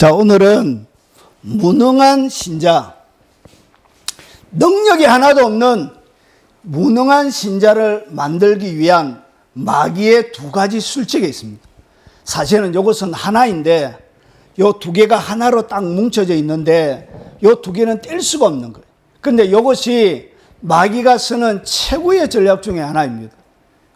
자, 오늘은 무능한 신자, 능력이 하나도 없는 무능한 신자를 만들기 위한 마귀의 두 가지 술책이 있습니다. 사실은 이것은 하나인데 이 두 개가 하나로 딱 뭉쳐져 있는데 이 두 개는 뗄 수가 없는 거예요. 그런데 이것이 마귀가 쓰는 최고의 전략 중에 하나입니다.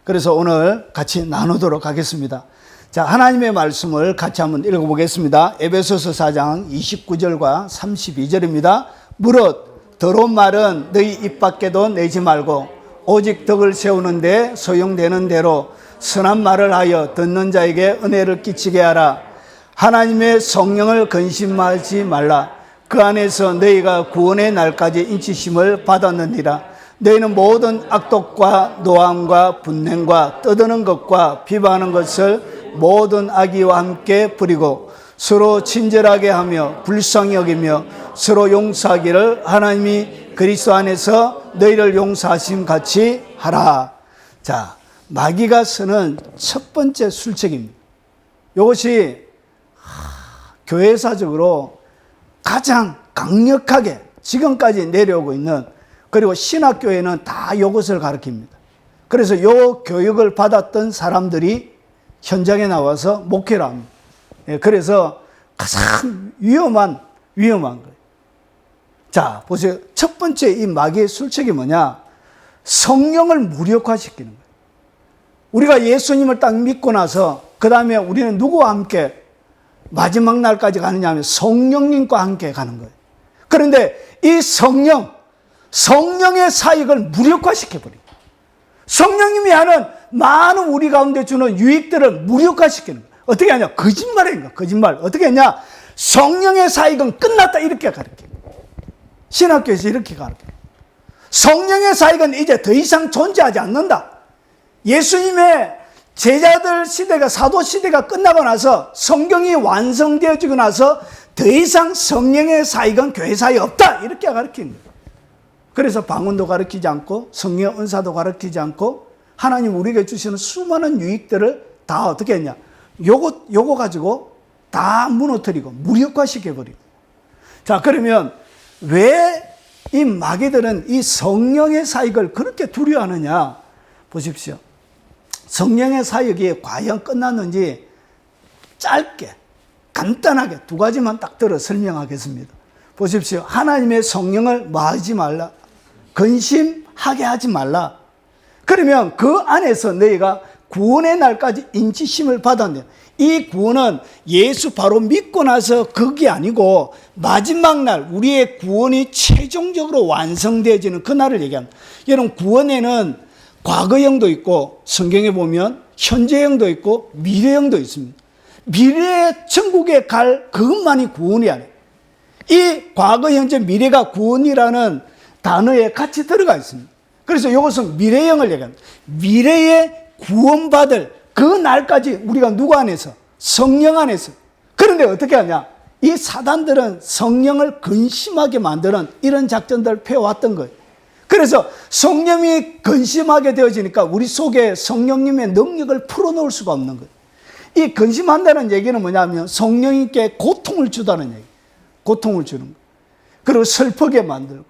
그래서 오늘 같이 나누도록 하겠습니다. 자, 하나님의 말씀을 같이 한번 읽어보겠습니다. 에베소서 4장 29절과 32절입니다. 무릇 더러운 말은 너희 입 밖에도 내지 말고 오직 덕을 세우는데 소용되는 대로 선한 말을 하여 듣는 자에게 은혜를 끼치게 하라. 하나님의 성령을 근심하지 말라. 그 안에서 너희가 구원의 날까지 인치심을 받았느니라. 너희는 모든 악독과 노함과 분냉과 떠드는 것과 비방하는 것을 모든 악의와 함께 버리고 서로 친절하게 하며 불쌍히 여기며 서로 용서하기를 하나님이 그리스도 안에서 너희를 용서하심 같이 하라. 자, 마귀가 쓰는 첫 번째 술책입니다. 이것이 교회사적으로 가장 강력하게 지금까지 내려오고 있는, 그리고 신학교에는 다 이것을 가르칩니다. 그래서 이 교육을 받았던 사람들이 현장에 나와서 목회를 합니다. 그래서 가장 위험한 거예요. 자, 보세요. 첫 번째 이 마귀의 술책이 뭐냐? 성령을 무력화시키는 거예요. 우리가 예수님을 딱 믿고 나서 그 다음에 우리는 누구와 함께 마지막 날까지 가느냐 하면 성령님과 함께 가는 거예요. 그런데 이 성령의 사역을 무력화시켜버립니다. 성령님이 하는 많은 우리 가운데 주는 유익들을 무력화시키는 거예요. 어떻게 하냐? 거짓말인 거짓말. 어떻게 하냐? 성령의 사역은 끝났다, 이렇게 가르쳐요. 신학교에서 이렇게 가르쳐요. 성령의 사역은 이제 더 이상 존재하지 않는다. 예수님의 제자들 시대가, 사도 시대가 끝나고 나서 성경이 완성되어지고 나서 더 이상 성령의 사역은 교회 사역이 없다, 이렇게 가르치는 거예요. 그래서 방언도 가르치지 않고 성령 은사도 가르치지 않고 하나님 우리에게 주시는 수많은 유익들을 다 어떻게 했냐? 요거 가지고 다 무너뜨리고 무력화시켜버리고. 자, 그러면 왜 이 마귀들은 이 성령의 사역을 그렇게 두려워하느냐? 보십시오. 성령의 사역이 과연 끝났는지 짧게 간단하게 두 가지만 딱 들어 설명하겠습니다. 보십시오. 하나님의 성령을 뭐 하지 말라? 근심하게 하지 말라. 그러면 그 안에서 너희가 구원의 날까지 인치심을 받았네. 이 구원은 예수 바로 믿고 나서 그게 아니고 마지막 날 우리의 구원이 최종적으로 완성되어지는 그 날을 얘기합니다. 여러분, 구원에는 과거형도 있고 성경에 보면 현재형도 있고 미래형도 있습니다. 미래의 천국에 갈 그것만이 구원이 아니에요. 이 과거, 현재, 미래가 구원이라는 단어에 같이 들어가 있습니다. 그래서 이것은 미래형을 얘기합니다. 미래에 구원받을 그 날까지 우리가 누구 안에서? 성령 안에서. 그런데 어떻게 하냐? 이 사단들은 성령을 근심하게 만드는 이런 작전들을 펴왔던 거예요. 그래서 성령이 근심하게 되어지니까 우리 속에 성령님의 능력을 풀어놓을 수가 없는 거예요. 이 근심한다는 얘기는 뭐냐면 성령님께 고통을 주다는 얘기예요. 고통을 주는 거예요. 그리고 슬프게 만들고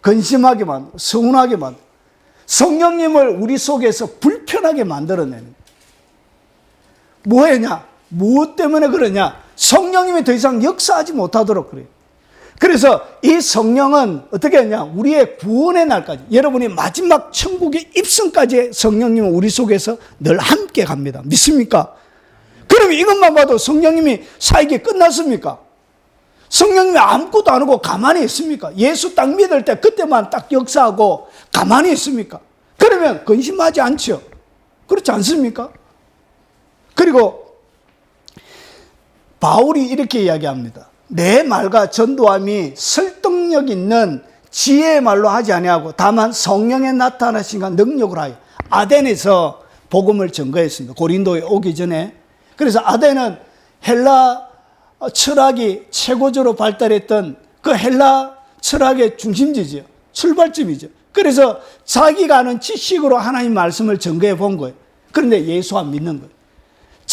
근심하게 만들고 서운하게 만들고 성령님을 우리 속에서 불편하게 만들어내는 거예요. 뭐했냐? 무엇 때문에 그러냐? 성령님이 더 이상 역사하지 못하도록 그래요. 그래서 이 성령은 어떻게 했냐? 우리의 구원의 날까지, 여러분이 마지막 천국의 입성까지 성령님은 우리 속에서 늘 함께 갑니다. 믿습니까? 그러면 이것만 봐도 성령님이 사역이 끝났습니까? 성령님이 아무것도 안 하고 가만히 있습니까? 예수 딱 믿을 때 그때만 딱 역사하고 가만히 있습니까? 그러면 근심하지 않죠. 그렇지 않습니까? 그리고 바울이 이렇게 이야기합니다. 내 말과 전도함이 설득력 있는 지혜의 말로 하지 아니하고 다만 성령의 나타나신과 능력으로 하여. 아덴에서 복음을 전거했습니다. 고린도에 오기 전에. 그래서 아덴은 헬라 철학이 최고조로 발달했던 그 헬라 철학의 중심지죠. 출발점이죠. 그래서 자기가 아는 지식으로 하나님 말씀을 전거해 본 거예요. 그런데 예수 안 믿는 거예요.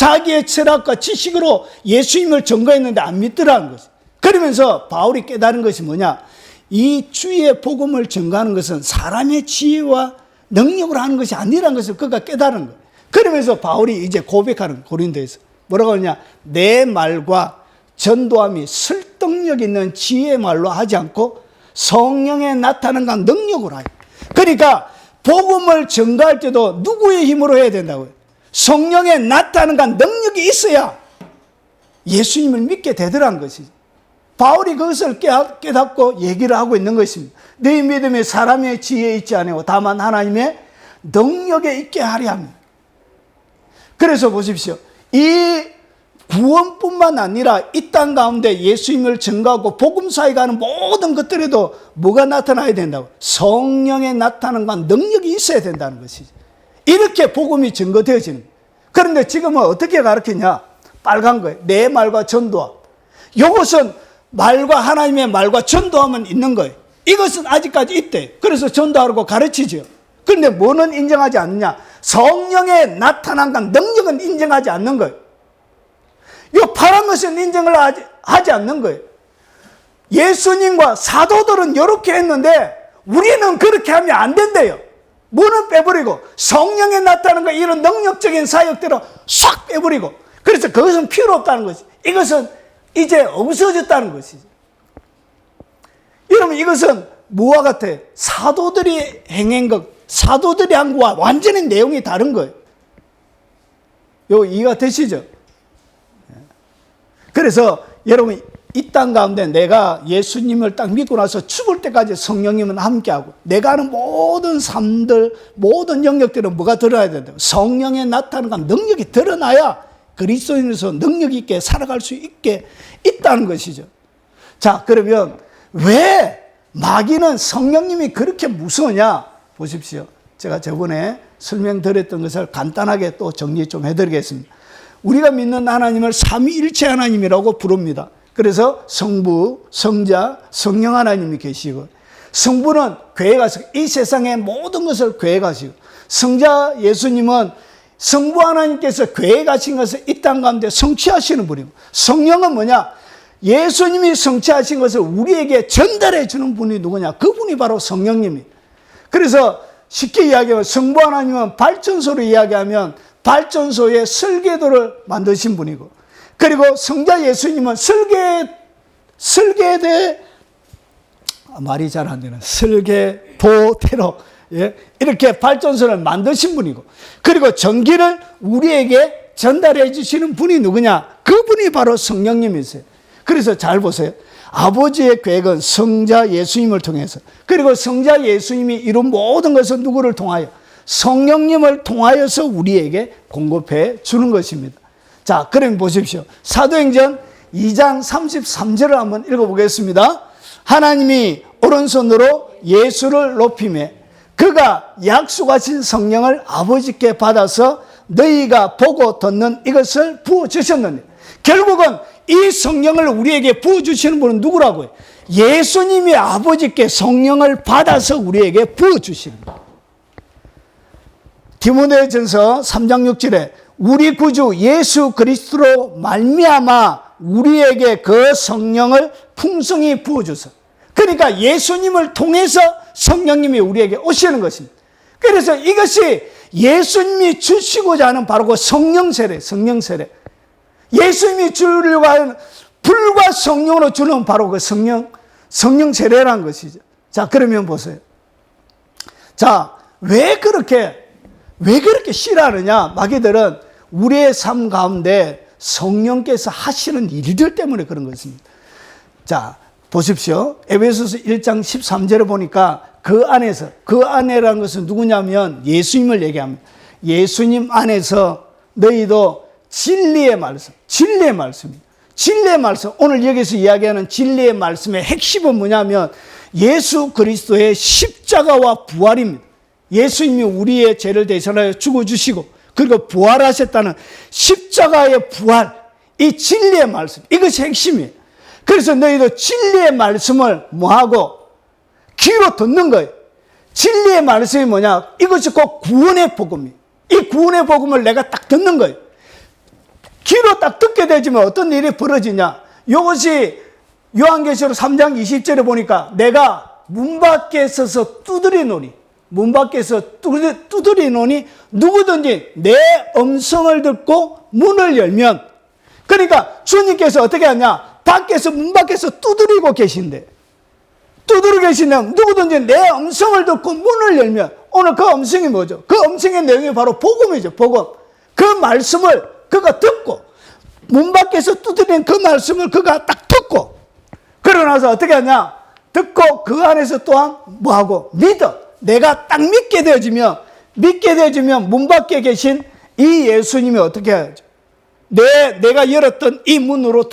자기의 철학과 지식으로 예수님을 증거했는데 안 믿더라는 거지. 그러면서 바울이 깨달은 것이 뭐냐? 이 주의 복음을 증거하는 것은 사람의 지혜와 능력으로 하는 것이 아니라는 것을 그가 깨달은 거예요. 그러면서 바울이 이제 고백하는 고린도에서 뭐라고 하느냐? 내 말과 전도함이 설득력 있는 지혜의 말로 하지 않고 성령의 나타나는 건 능력으로 하요. 그러니까 복음을 증거할 때도 누구의 힘으로 해야 된다고요? 성령의 나타나는 건 능력이 있어야 예수님을 믿게 되더라는 것이죠. 바울이 그것을 깨닫고 얘기를 하고 있는 것입니다. 네 믿음이 사람의 지혜에 있지 아니고 다만 하나님의 능력에 있게 하려 합니다. 그래서 보십시오. 이 구원뿐만 아니라 이 땅 가운데 예수님을 증거하고 복음사에 가는 모든 것들에도 뭐가 나타나야 된다고? 성령의 나타나는 건 능력이 있어야 된다는 것이죠. 이렇게 복음이 증거되어지는 거예요. 그런데 지금은 어떻게 가르치냐? 빨간 거예요. 내 말과 전도함. 이것은 말과 하나님의 말과 전도함은 있는 거예요. 이것은 아직까지 있대요. 그래서 전도하라고 가르치죠. 그런데 뭐는 인정하지 않느냐? 성령의 나타난 건 능력은 인정하지 않는 거예요. 이 파란 것은 인정을 하지 않는 거예요. 예수님과 사도들은 이렇게 했는데 우리는 그렇게 하면 안 된대요. 뭐는 빼버리고 성령에 나타나는 거 이런 능력적인 사역들은 싹 빼버리고 그래서 그것은 필요 없다는 거지. 이것은 이제 없어졌다는 것이죠. 여러분 이것은 뭐와 같아요? 사도들이 행한 것, 사도들이 한 것과 완전히 내용이 다른 거예요. 이거 이해가 되시죠? 그래서 여러분 이 땅 가운데 내가 예수님을 딱 믿고 나서 죽을 때까지 성령님은 함께하고 내가 하는 모든 삶들 모든 영역들은 뭐가 드러나야 된다? 성령에 나타나는 능력이 드러나야 그리스도인으로서 능력 있게 살아갈 수 있게 있다는 것이죠. 자, 그러면 왜 마귀는 성령님이 그렇게 무서우냐? 보십시오. 제가 저번에 설명드렸던 것을 간단하게 또 정리 좀 해드리겠습니다. 우리가 믿는 하나님을 삼위일체 하나님이라고 부릅니다. 그래서 성부, 성자, 성령 하나님이 계시고 성부는 계획하시고 이 세상의 모든 것을 계획하시고 성자 예수님은 성부 하나님께서 계획하신 것을 이 땅 가운데 성취하시는 분이고 성령은 뭐냐? 예수님이 성취하신 것을 우리에게 전달해 주는 분이 누구냐? 그분이 바로 성령님이에요. 그래서 쉽게 이야기하면 성부 하나님은 발전소로 이야기하면 발전소의 설계도를 만드신 분이고 그리고 성자 예수님은 설계대 말이 잘 안 되는 설계도대로 이렇게 발전소를 만드신 분이고 그리고 전기를 우리에게 전달해 주시는 분이 누구냐? 그분이 바로 성령님이세요. 그래서 잘 보세요. 아버지의 계획은 성자 예수님을 통해서 그리고 성자 예수님이 이룬 모든 것은 누구를 통하여? 성령님을 통하여서 우리에게 공급해 주는 것입니다. 자, 그럼 보십시오. 사도행전 2장 33절을 한번 읽어보겠습니다. 하나님이 오른손으로 예수를 높이매 그가 약속하신 성령을 아버지께 받아서 너희가 보고 듣는 이것을 부어주셨느니 결국은 이 성령을 우리에게 부어주시는 분은 누구라고요? 예수님이 아버지께 성령을 받아서 우리에게 부어주시는 거예요. 디모데전서 3장 6절에 우리 구주 예수 그리스도로 말미암아 우리에게 그 성령을 풍성히 부어주소. 그러니까 예수님을 통해서 성령님이 우리에게 오시는 것입니다. 그래서 이것이 예수님이 주시고자 하는 바로 그 성령 세례. 예수님이 주려고 하는 불과 성령으로 주는 바로 그 성령 세례라는 것이죠. 자, 그러면 보세요. 자, 왜 그렇게 싫어하느냐? 마귀들은 우리의 삶 가운데 성령께서 하시는 일들 때문에 그런 것입니다. 자, 보십시오. 에베소서 1장 13절에 보니까 그 안에라는 것은 누구냐면 예수님을 얘기합니다. 예수님 안에서 너희도 진리의 말씀. 오늘 여기서 이야기하는 진리의 말씀의 핵심은 뭐냐면 예수 그리스도의 십자가와 부활입니다. 예수님이 우리의 죄를 대신하여 죽어주시고 그리고 부활하셨다는 십자가의 부활, 이 진리의 말씀, 이것이 핵심이에요. 그래서 너희도 진리의 말씀을 뭐하고? 귀로 듣는 거예요. 진리의 말씀이 뭐냐? 이것이 곧 구원의 복음이에요. 이 구원의 복음을 내가 딱 듣는 거예요. 귀로 딱 듣게 되지만 어떤 일이 벌어지냐? 이것이 요한계시록 3장 20절에 보니까 내가 문 밖에 서서 두드리노니, 문 밖에서 두드리노니 누구든지 내 음성을 듣고 문을 열면, 그러니까 주님께서 어떻게 하냐? 밖에서, 문 밖에서 두드리고 계신데, 두드리고 계시면 누구든지 내 음성을 듣고 문을 열면, 오늘 그 음성이 뭐죠? 그 음성의 내용이 바로 복음이죠. 복음. 그 말씀을 그가 듣고, 문 밖에서 두드리는 그 말씀을 그가 딱 듣고, 그러고 나서 어떻게 하냐? 듣고 그 안에서 또한 뭐하고? 믿어. 내가 딱 믿게 되어지면 문 밖에 계신 이 예수님이 어떻게 하죠? 내가 열었던 이 문으로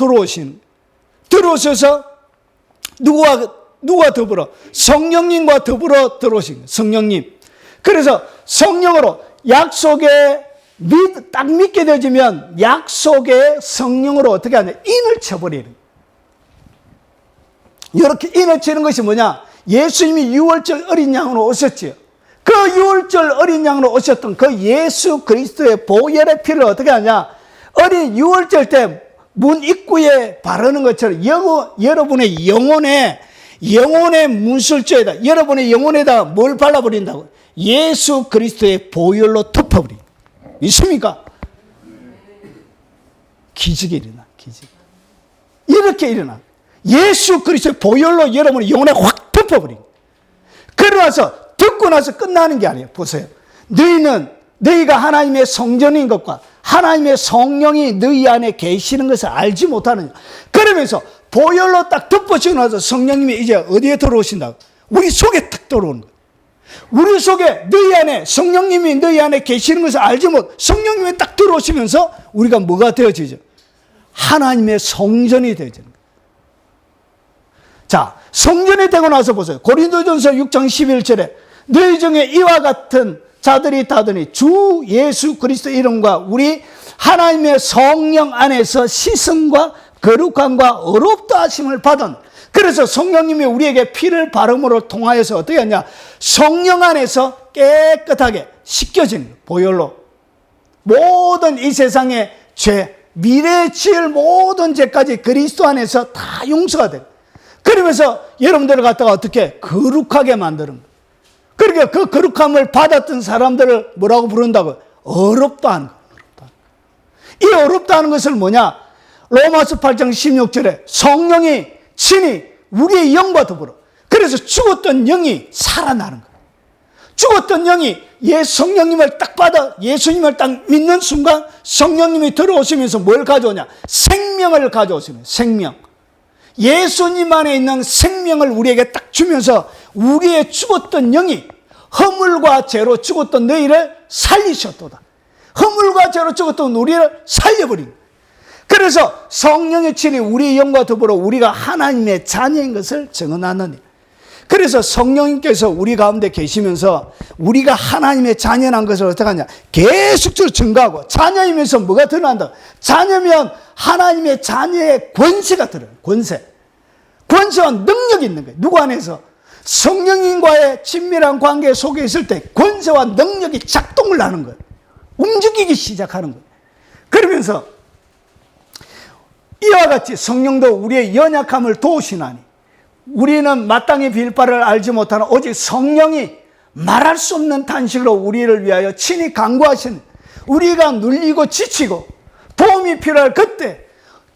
들어오셔서 누가 더불어? 성령님과 더불어 들어오신 거예요. 성령님. 그래서 성령으로 약속에 딱 믿게 되어지면 약속의 성령으로 어떻게 하냐? 인을 쳐버리는 거예요. 이렇게 인을 치는 것이 뭐냐? 예수님이 유월절 어린 양으로 오셨지요. 그 유월절 어린 양으로 오셨던 그 예수 그리스도의 보혈의 피를 어떻게 하냐? 어린 유월절 때 문 입구에 바르는 것처럼 여러분의 영혼의 문술조에다, 여러분의 영혼에다 뭘 발라버린다고? 예수 그리스도의 보혈로 덮어버린. 있습니까? 기적이 일어나, 기적. 이렇게 일어나. 예수 그리스도의 보혈로 여러분의 영혼에 확 덮어버린. 그러나서 듣고 나서 끝나는 게 아니에요. 보세요. 너희가 하나님의 성전인 것과 하나님의 성령이 너희 안에 계시는 것을 알지 못하느냐. 그러면서 보혈로 딱 덮어지고 나서 성령님이 이제 어디에 들어오신다고? 우리 속에 딱 들어오는 거예요. 우리 속에 너희 안에 성령님이 너희 안에 계시는 것을 알지 못, 성령님이 딱 들어오시면서 우리가 뭐가 되어지죠? 하나님의 성전이 되어지는 거예요. 자, 성전이 되고 나서 보세요. 고린도전서 6장 11절에 너희 중에 이와 같은 자들이 있다더니 주 예수 그리스도 이름과 우리 하나님의 성령 안에서 씻음과 거룩함과 어렵다 하심을 받은. 그래서 성령님이 우리에게 피를 바름으로 통하여서 어떻게 하냐? 성령 안에서 깨끗하게 씻겨지는 거예요. 보혈로. 모든 이 세상의 죄, 미래에 지을 모든 죄까지 그리스도 안에서 다 용서가 돼요. 그러면서 여러분들을 갖다가 어떻게 거룩하게 만드는 거예요. 그러니까 그 거룩함을 받았던 사람들을 뭐라고 부른다고요? 어렵다 하는 거예요. 이 어렵다 하는 것을 뭐냐? 로마서 8장 16절에 성령이 친히 우리의 영과 더불어. 그래서 죽었던 영이 살아나는 거예요. 죽었던 영이 성령님을 딱 받아 예수님을 딱 믿는 순간 성령님이 들어오시면서 뭘 가져오냐? 생명을 가져오시는 거예요. 생명. 예수님 안에 있는 생명을 우리에게 딱 주면서 우리의 죽었던 영이 허물과 죄로 죽었던 너희를 살리셨도다. 허물과 죄로 죽었던 우리를 살려버린. 그래서 성령의 친히 우리의 영과 더불어 우리가 하나님의 자녀인 것을 증언하느니. 그래서 성령님께서 우리 가운데 계시면서 우리가 하나님의 자녀란 것을 어떻게 하냐? 계속적으로 증거하고, 자녀이면서 뭐가 드러난다? 자녀면 하나님의 자녀의 권세가 드러나요. 권세와 능력이 있는 거예요. 누구 안에서? 성령님과의 친밀한 관계 속에 있을 때 권세와 능력이 작동을 하는 거예요. 움직이기 시작하는 거예요. 그러면서 이와 같이 성령도 우리의 연약함을 도우시나니 우리는 마땅히 빌 바를 알지 못하는 오직 성령이 말할 수 없는 탄식으로 우리를 위하여 친히 간구하신, 우리가 눌리고 지치고 도움이 필요할 그때,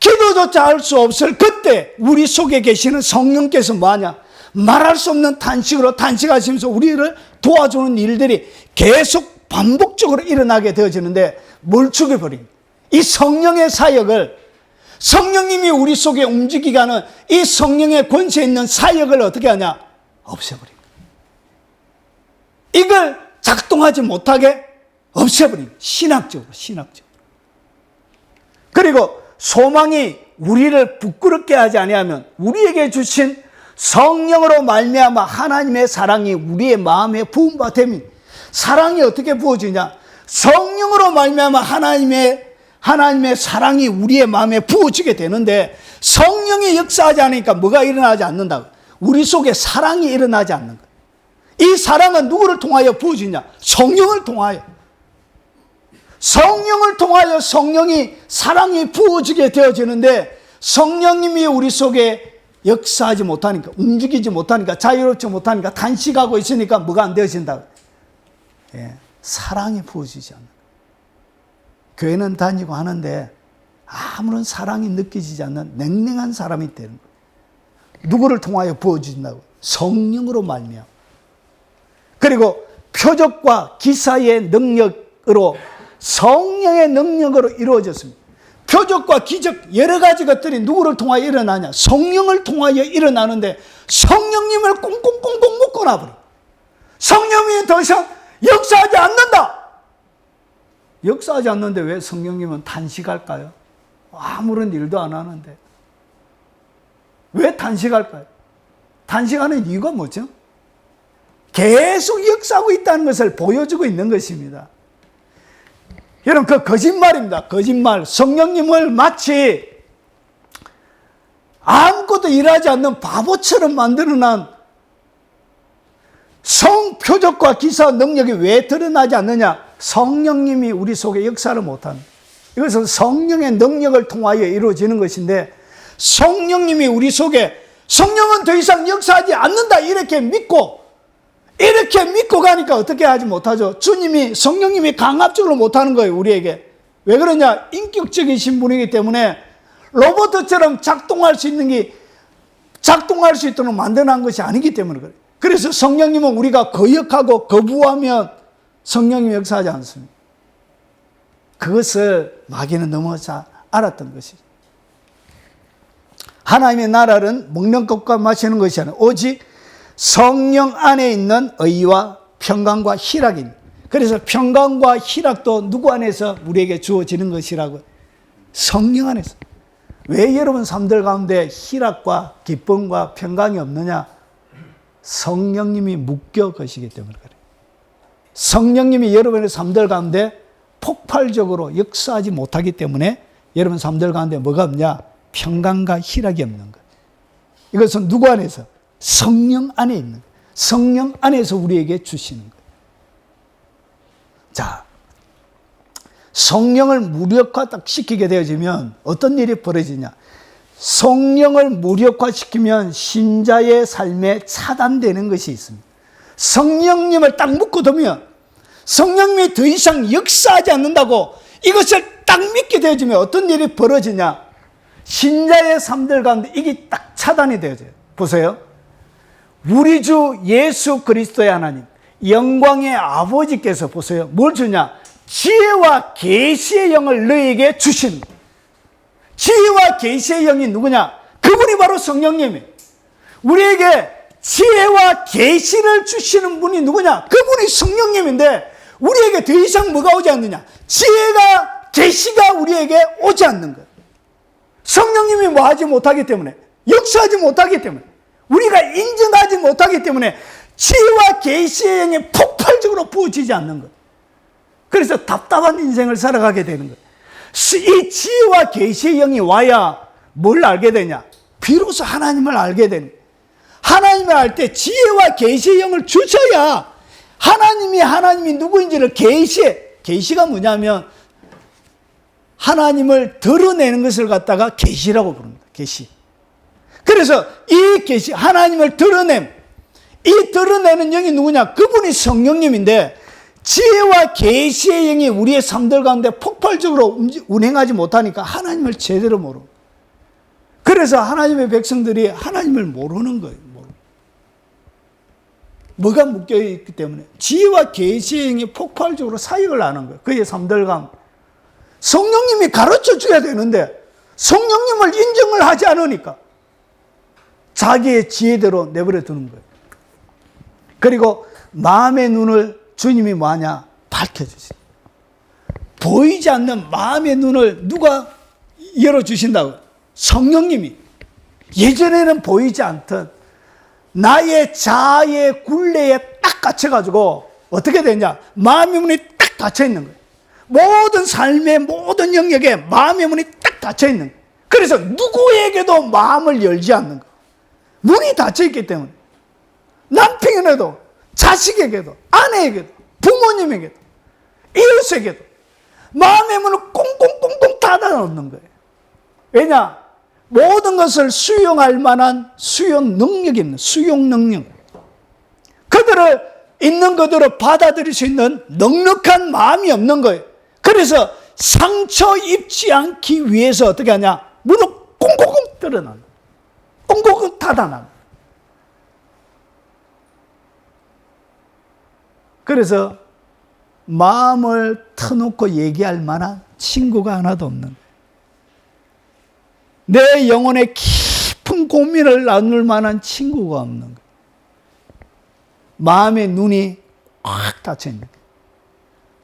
기도조차 할 수 없을 그때 우리 속에 계시는 성령께서 뭐하냐? 말할 수 없는 탄식으로 탄식하시면서 우리를 도와주는 일들이 계속 반복적으로 일어나게 되어지는데 뭘 죽여버린? 이 성령의 사역을, 성령님이 우리 속에 움직이게 하는 이 성령의 권세 있는 사역을 어떻게 하냐? 없애버린 거예요. 이걸 작동하지 못하게 없애버린 거예요. 신학적으로. 그리고 소망이 우리를 부끄럽게 하지 아니하면 우리에게 주신 성령으로 말미암아 하나님의 사랑이 우리의 마음에 부은 바 되면, 사랑이 어떻게 부어지냐? 성령으로 말미암아 하나님의 사랑이 우리의 마음에 부어지게 되는데, 성령이 역사하지 않으니까 뭐가 일어나지 않는다고? 우리 속에 사랑이 일어나지 않는 거예요. 이 사랑은 누구를 통하여 부어지냐? 성령을 통하여. 성령을 통하여 성령이 사랑이 부어지게 되어지는데 성령님이 우리 속에 역사하지 못하니까, 움직이지 못하니까, 자유롭지 못하니까, 단식하고 있으니까 뭐가 안 되어진다. 예, 사랑이 부어지지 않는. 교회는 다니고 하는데 아무런 사랑이 느껴지지 않는 냉랭한 사람이 되는 거예요. 누구를 통하여 부어진다고? 성령으로 말미암아. 그리고 표적과 기사의 능력으로, 성령의 능력으로 이루어졌습니다. 표적과 기적 여러 가지 것들이 누구를 통하여 일어나냐? 성령을 통하여 일어나는데 성령님을 꽁꽁꽁꽁 묶어놔버려. 성령이 더 이상 역사하지 않는다. 역사하지 않는데 왜 성령님은 단식할까요? 아무런 일도 안 하는데. 왜 단식할까요? 단식하는 이유가 뭐죠? 계속 역사하고 있다는 것을 보여주고 있는 것입니다. 여러분, 그 거짓말입니다. 거짓말. 성령님을 마치 아무것도 일하지 않는 바보처럼 만들어놓은 성표적과 기사 능력이 왜 드러나지 않느냐? 성령님이 우리 속에 역사를 못하는, 이것은 성령의 능력을 통하여 이루어지는 것인데, 성령님이 우리 속에, 성령은 더 이상 역사하지 않는다 이렇게 믿고 가니까 어떻게 하지 못하죠? 주님이, 성령님이 강압적으로 못하는 거예요, 우리에게. 왜 그러냐? 인격적이신 분이기 때문에 로봇처럼 작동할 수 있도록 만들어놓은 것이 아니기 때문에 그래요. 그래서 성령님은 우리가 거역하고 거부하면 성령님이 역사하지 않습니다. 그것을 마귀는 너무 잘 알았던 것이죠. 하나님의 나라는 먹는 것과 마시는 것이 아니라 오직 성령 안에 있는 의와 평강과 희락입니다. 그래서 평강과 희락도 누구 안에서 우리에게 주어지는 것이라고? 성령 안에서. 왜 여러분 삶들 가운데 희락과 기쁨과 평강이 없느냐? 성령님이 묶여 계시기 때문에 그래요. 성령님이 여러분의 삶들 가운데 폭발적으로 역사하지 못하기 때문에 여러분 삶들 가운데 뭐가 없냐? 평강과 희락이 없는 것. 이것은 누구 안에서? 성령 안에 있는 것. 성령 안에서 우리에게 주시는 것. 자, 성령을 무력화시키게 되어지면 어떤 일이 벌어지냐? 성령을 무력화시키면 신자의 삶에 차단되는 것이 있습니다. 성령님을 딱 묶어두면 성령님이 더 이상 역사하지 않는다고 이것을 딱 믿게 되어지면 어떤 일이 벌어지냐? 신자의 삶들 가운데 이게 딱 차단이 되어져요. 보세요. 우리 주 예수 그리스도의 하나님, 영광의 아버지께서 보세요. 뭘 주냐? 지혜와 계시의 영을 너희에게 주시는 거예요. 지혜와 계시의 영이 누구냐? 그분이 바로 성령님이에요. 우리에게 지혜와 계시를 주시는 분이 누구냐? 그분이 성령님인데 우리에게 더 이상 뭐가 오지 않느냐? 지혜가, 계시가 우리에게 오지 않는 거예요. 성령님이 뭐 하지 못하기 때문에, 역사하지 못하기 때문에, 우리가 인정하지 못하기 때문에 지혜와 계시의 영이 폭발적으로 부어지지 않는 거예요. 그래서 답답한 인생을 살아가게 되는 거예요. 이 지혜와 계시의 영이 와야 뭘 알게 되냐? 비로소 하나님을 알게 되는 거예요. 하나님을 알 때 지혜와 계시의 영을 주셔야 하나님이 누구인지를 계시가 뭐냐면 하나님을 드러내는 것을 갖다가 계시라고 부릅니다. 계시. 그래서 이 계시, 하나님을 이 드러내는 영이 누구냐? 그분이 성령님인데 지혜와 계시의 영이 우리의 삶들 가운데 폭발적으로 운행하지 못하니까 하나님을 제대로 모르고, 그래서 하나님의 백성들이 하나님을 모르는 거예요. 뭐가 묶여있기 때문에 지혜와 계시의 영이 폭발적으로 사역을 하는 거예요. 그의 삶들 가운데 성령님이 가르쳐 줘야 되는데 성령님을 인정을 하지 않으니까 자기의 지혜대로 내버려 두는 거예요. 그리고 마음의 눈을 주님이 뭐하냐? 밝혀주세요. 보이지 않는 마음의 눈을 누가 열어주신다고? 성령님이. 예전에는 보이지 않던 나의 자아의 굴레에 딱 갇혀가지고 어떻게 되냐? 마음의 문이 딱 닫혀있는 거예요. 모든 삶의 모든 영역에 마음의 문이 딱 닫혀있는 거예요. 그래서 누구에게도 마음을 열지 않는 거예요. 문이 닫혀있기 때문에 남편에게도, 자식에게도, 아내에게도, 부모님에게도, 이웃에게도 마음의 문을 꽁꽁꽁꽁 닫아놓는 거예요. 왜냐? 모든 것을 수용할 만한 수용 능력이 있는 수용 능력. 그들을 있는 그대로 받아들일 수 있는 넉넉한 마음이 없는 거예요. 그래서 상처 입지 않기 위해서 어떻게 하냐? 문을 꽁꽁꽁 뚫어놔. 꽁꽁꽁 닫아놔. 그래서 마음을 터놓고 얘기할 만한 친구가 하나도 없는 거예요. 내 영혼의 깊은 고민을 나눌 만한 친구가 없는 거예요. 마음의 눈이 확 닫혀 있는 거예요.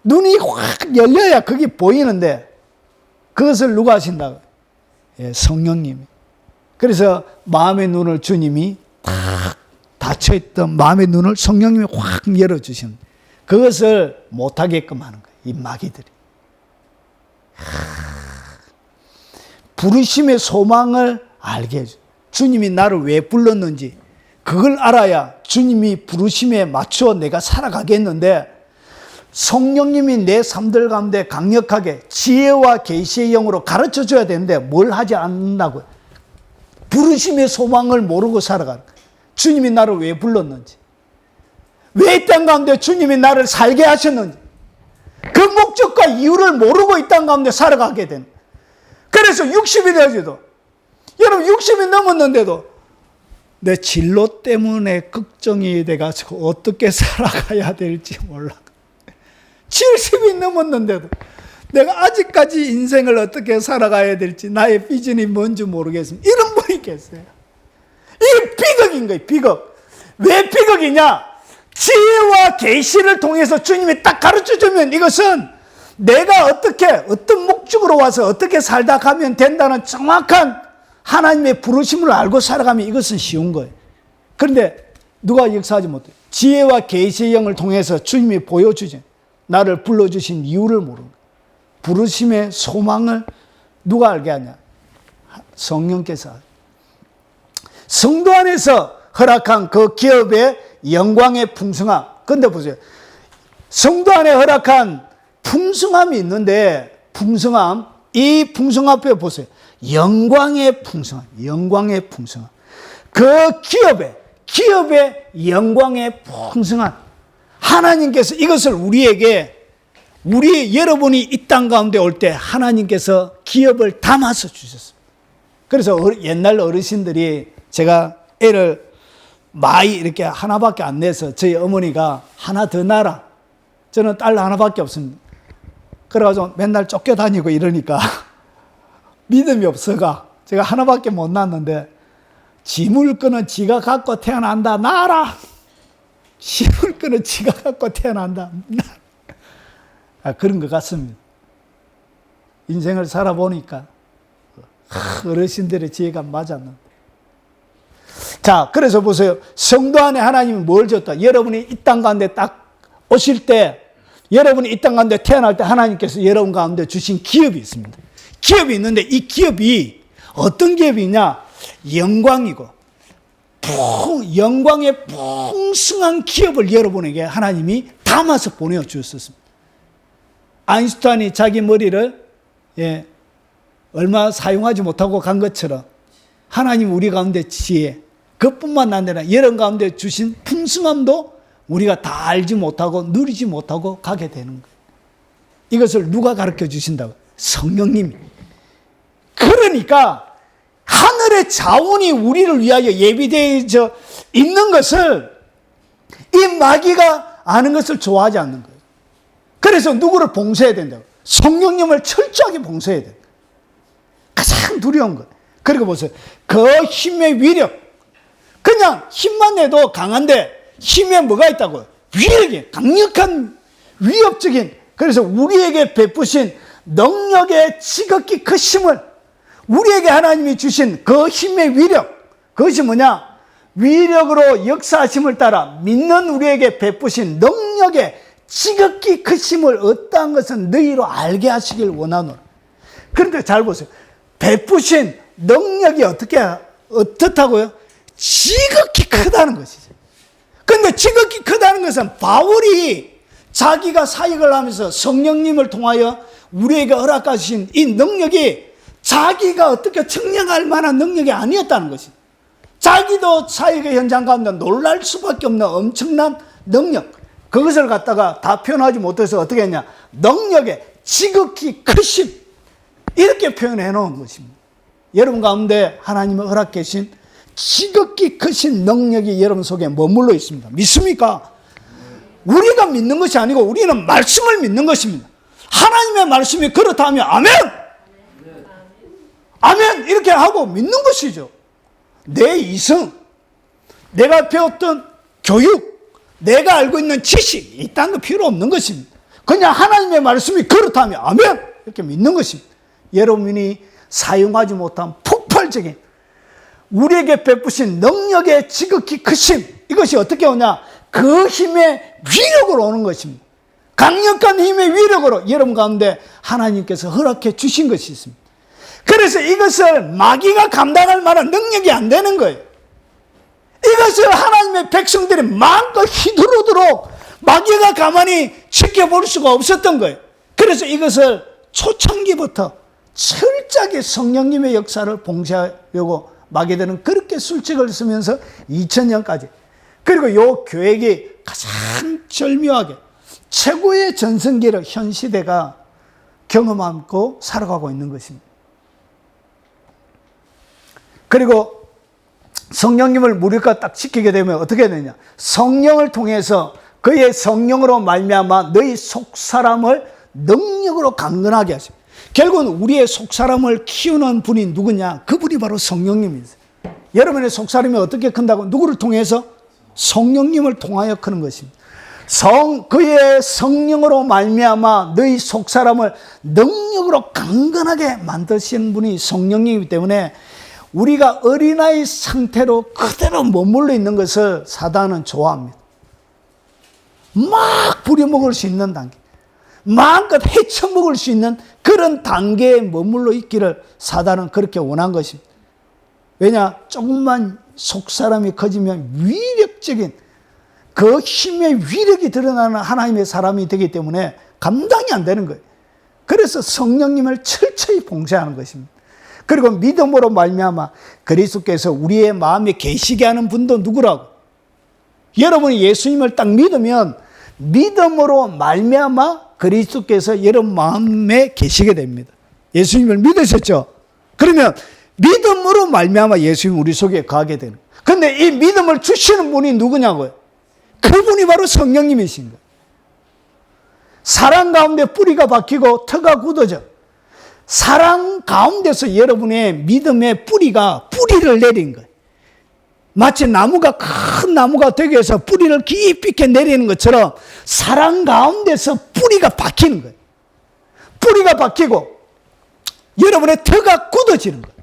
눈이 확 열려야 그게 보이는데 그것을 누가 하신다고? 예, 성령님이. 그래서 마음의 눈을 주님이 탁 닫혀있던 마음의 눈을 성령님이 확 열어주시는 거예요. 그것을 못하게끔 하는 거예요. 이 마귀들이. 부르심의 소망을 알게 해줘. 주님이 나를 왜 불렀는지 그걸 알아야 주님이 부르심에 맞춰 내가 살아가겠는데 성령님이 내 삶들 가운데 강력하게 지혜와 계시의 영으로 가르쳐 줘야 되는데 뭘 하지 않는다고요. 부르심의 소망을 모르고 살아가는 거예요. 주님이 나를 왜 불렀는지, 왜 이 땅 가운데 주님이 나를 살게 하셨는지 그 목적과 이유를 모르고 이 땅 가운데 살아가게 되는 거예요. 그래서 60이 되어도 여러분 60이 넘었는데도 내 진로 때문에 걱정이 돼가지고 어떻게 살아가야 될지 몰라. 70이 넘었는데도 내가 아직까지 인생을 어떻게 살아가야 될지 나의 비전이 뭔지 모르겠습니다. 이런 분이 계세요. 이게 비극인 거예요. 비극. 왜 비극이냐? 지혜와 계시를 통해서 주님이 딱 가르쳐주면 이것은 내가 어떻게 어떤 목적으로 와서 어떻게 살다 가면 된다는 정확한 하나님의 부르심을 알고 살아가면 이것은 쉬운 거예요. 그런데 누가 역사하지 못해요. 지혜와 계시의 영을 통해서 주님이 보여주죠. 나를 불러주신 이유를 모르는 거예요. 부르심의 소망을 누가 알게 하냐? 성령께서. 성도 안에서 허락한 그 기업의 영광의 풍성함. 그런데 보세요. 성도 안에 허락한 풍성함이 있는데 풍성함, 이 풍성함 앞에 보세요. 영광의 풍성함, 영광의 풍성함. 그 기업의 영광의 풍성함. 하나님께서 이것을 여러분이 이 땅 가운데 올 때 하나님께서 기업을 담아서 주셨습니다. 그래서 옛날 어르신들이 제가 애를 많이 이렇게 하나밖에 안 내서 저희 어머니가 하나 더 낳아라. 저는 딸 하나밖에 없습니다. 그래가지고 맨날 쫓겨다니고 이러니까 믿음이 없어가 제가 하나밖에 못 낳았는데 짐을 끄는 지가 갖고 태어난다. 낳아라. 짐을 끄는 지가 갖고 태어난다. 그런 것 같습니다. 인생을 살아보니까 어르신들의 지혜가 맞았는데. 자, 그래서 보세요. 성도 안에 하나님이 뭘 줬다? 여러분이 이 땅 가운데 딱 오실 때, 여러분이 이 땅 가운데 태어날 때 하나님께서 여러분 가운데 주신 기업이 있습니다. 기업이 있는데 이 기업이 어떤 기업이냐? 영광이고 영광의 풍성한 기업을 여러분에게 하나님이 담아서 보내주셨습니다. 아인슈타인이 자기 머리를 얼마 사용하지 못하고 간 것처럼 하나님 우리 가운데 지혜, 그뿐만 아니라 여러분 가운데 주신 풍성함도 우리가 다 알지 못하고 누리지 못하고 가게 되는 거예요. 이것을 누가 가르쳐 주신다고? 성령님이. 그러니까 하늘의 자원이 우리를 위하여 예비되어 있는 것을 이 마귀가 아는 것을 좋아하지 않는 거예요. 그래서 누구를 봉쇄해야 된다고? 성령님을 철저하게 봉쇄해야 돼요. 가장 두려운 것. 그리고 보세요. 그 힘의 위력. 그냥 힘만 내도 강한데 힘에 뭐가 있다고요? 위력이 강력한 위협적인. 그래서 우리에게 베푸신 능력의 지극히 크심을 우리에게 하나님이 주신 그 힘의 위력. 그것이 뭐냐? 위력으로 역사하심을 따라 믿는 우리에게 베푸신 능력의 지극히 크심을 어떠한 것은 너희로 알게 하시길 원하노라. 그런데 잘 보세요. 베푸신 능력이 어떻다고요? 지극히 크다는 것이죠. 그런데 지극히 크다는 것은 바울이 자기가 사역을 하면서 성령님을 통하여 우리에게 허락하신 이 능력이 자기가 어떻게 측량할 만한 능력이 아니었다는 것이. 자기도 사역의 현장 가운데 놀랄 수밖에 없는 엄청난 능력. 그것을 갖다가 다 표현하지 못해서 어떻게 했냐. 능력의 지극히 크심. 이렇게 표현해 놓은 것입니다. 여러분 가운데 하나님의 허락 계신 지극히 크신 능력이 여러분 속에 머물러 있습니다. 믿습니까? 우리가 믿는 것이 아니고 우리는 말씀을 믿는 것입니다. 하나님의 말씀이 그렇다면 아멘! 아멘! 이렇게 하고 믿는 것이죠. 내 이성, 내가 배웠던 교육, 내가 알고 있는 지식, 이딴 거 필요 없는 것입니다. 그냥 하나님의 말씀이 그렇다면 아멘! 이렇게 믿는 것입니다. 여러분이 사용하지 못한 폭발적인 우리에게 베푸신 능력의 지극히 크심, 이것이 어떻게 오냐? 그 힘의 위력으로 오는 것입니다. 강력한 힘의 위력으로 여러분 가운데 하나님께서 허락해 주신 것이 있습니다. 그래서 이것을 마귀가 감당할 만한 능력이 안 되는 거예요. 이것을 하나님의 백성들이 마음껏 휘두르도록 마귀가 가만히 지켜볼 수가 없었던 거예요. 그래서 이것을 초창기부터 철저하게 성령님의 역사를 봉쇄하려고 마귀들은 그렇게 술책을 쓰면서 2000년까지, 그리고 이 교회가 가장 절묘하게 최고의 전성기를 현 시대가 경험하고 살아가고 있는 것입니다. 그리고 성령님을 무력화 딱 시키게 되면 어떻게 되냐? 성령을 통해서 그의 성령으로 말미암아 너희 속사람을 능력으로 강건하게 하십니다. 결국은 우리의 속사람을 키우는 분이 누구냐? 그분이 바로 성령님이세요. 여러분의 속사람이 어떻게 큰다고? 누구를 통해서? 성령님을 통하여 크는 것입니다. 그의 성령으로 말미암아 너희 속사람을 능력으로 강건하게 만드시는 분이 성령님이기 때문에 우리가 어린아이 상태로 그대로 머물러 있는 것을 사단은 좋아합니다. 막 부려먹을 수 있는 단계, 마음껏 헤쳐먹을 수 있는 그런 단계에 머물러 있기를 사단은 그렇게 원한 것입니다. 왜냐? 조금만 속사람이 커지면 위력적인 그 힘의 위력이 드러나는 하나님의 사람이 되기 때문에 감당이 안 되는 거예요. 그래서 성령님을 철저히 봉쇄하는 것입니다. 그리고 믿음으로 말미암아 그리스도께서 우리의 마음에 계시게 하는 분도 누구라고? 여러분이 예수님을 딱 믿으면 믿음으로 말미암아 그리스도께서 여러분 마음에 계시게 됩니다. 예수님을 믿으셨죠? 그러면 믿음으로 말미암아 예수님 우리 속에 거하게 되는 거예요. 그런데 이 믿음을 주시는 분이 누구냐고요? 그분이 바로 성령님이신 거예요. 사랑 가운데 뿌리가 박히고 터가 굳어져. 사랑 가운데서 여러분의 믿음의 뿌리를 내린 거예요. 마치 나무가 큰 나무가 되기 위해서 뿌리를 깊이 있게 내리는 것처럼 사랑 가운데서 뿌리가 박히는 거예요. 뿌리가 박히고 여러분의 터가 굳어지는 거예요.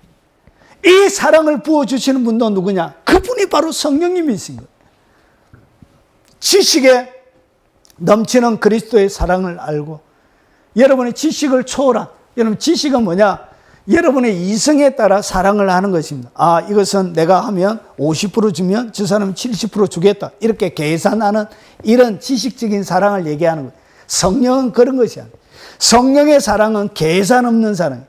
이 사랑을 부어주시는 분도 누구냐? 그분이 바로 성령님이신 거예요. 지식에 넘치는 그리스도의 사랑을 알고 여러분의 지식을 초월한, 여러분 지식은 뭐냐? 여러분의 이성에 따라 사랑을 하는 것입니다. 아, 이것은 내가 하면 50% 주면 저 사람은 70% 주겠다. 이렇게 계산하는 이런 지식적인 사랑을 얘기하는 거예요. 성령은 그런 것이 아니에요. 성령의 사랑은 계산 없는 사랑이에요.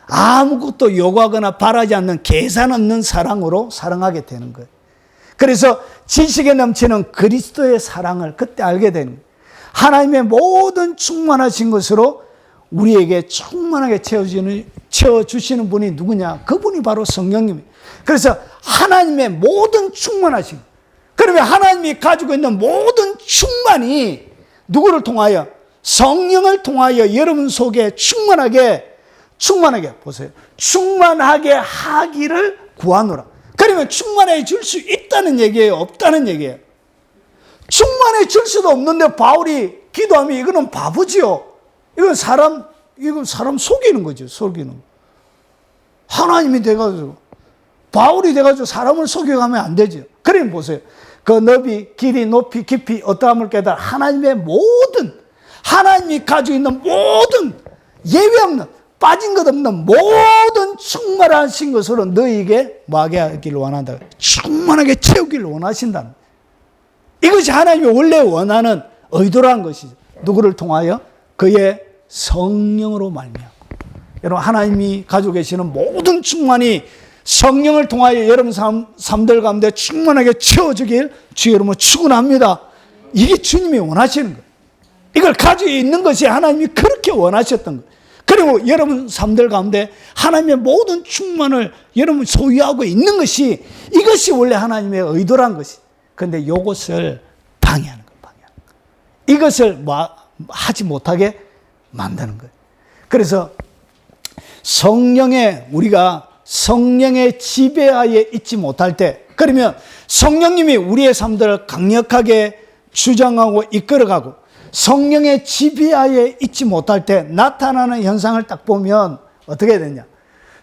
아무것도 요구하거나 바라지 않는 계산 없는 사랑으로 사랑하게 되는 거예요. 그래서 지식에 넘치는 그리스도의 사랑을 그때 알게 되는 거예요. 하나님의 모든 충만하신 것으로 우리에게 충만하게 채워주시는 분이 누구냐? 그분이 바로 성령님이에요. 그래서 하나님의 모든 충만하신 것. 그러면 하나님이 가지고 있는 모든 충만이 누구를 통하여? 성령을 통하여 여러분 속에 충만하게 보세요. 충만하게 하기를 구하노라. 그러면 충만해 줄 수 있다는 얘기예요? 없다는 얘기예요? 충만해 줄 수도 없는데 바울이 기도하면 이거는 바보지요. 이건 사람 속이는 거죠. 속이는 거. 하나님이 돼가지고 바울이 돼가지고 사람을 속여가면 안 되죠. 그러면 보세요. 그 너비, 길이, 높이, 깊이 어떠함을 깨달아 하나님이 가지고 있는 모든 예외 없는 빠진 것 없는 모든 충만하신 것으로 너희에게 뭐하게 하기를 원한다. 충만하게 채우기를 원하신다. 이것이 하나님이 원래 원하는 의도라는 것이죠. 누구를 통하여? 그의 성령으로 말미암아. 여러분, 하나님이 가지고 계시는 모든 충만이 성령을 통하여 여러분 삶들 가운데 충만하게 채워지길 주의 이름으로 축원합니다. 이게 주님이 원하시는 거예요. 이걸 가지고 있는 것이 하나님이 그렇게 원하셨던 거예요. 그리고 여러분 삶들 가운데 하나님의 모든 충만을 여러분 소유하고 있는 것이, 이것이 원래 하나님의 의도란 것이. 그런데 이것을 방해하는 거예요. 방해하는 거예요. 이것을 하지 못하게 만드는 거예요. 그래서 우리가 성령의 지배하에 있지 못할 때, 그러면 성령님이 우리의 삶들을 강력하게 주장하고 이끌어가고 성령의 지배하에 있지 못할 때 나타나는 현상을 딱 보면 어떻게 되냐?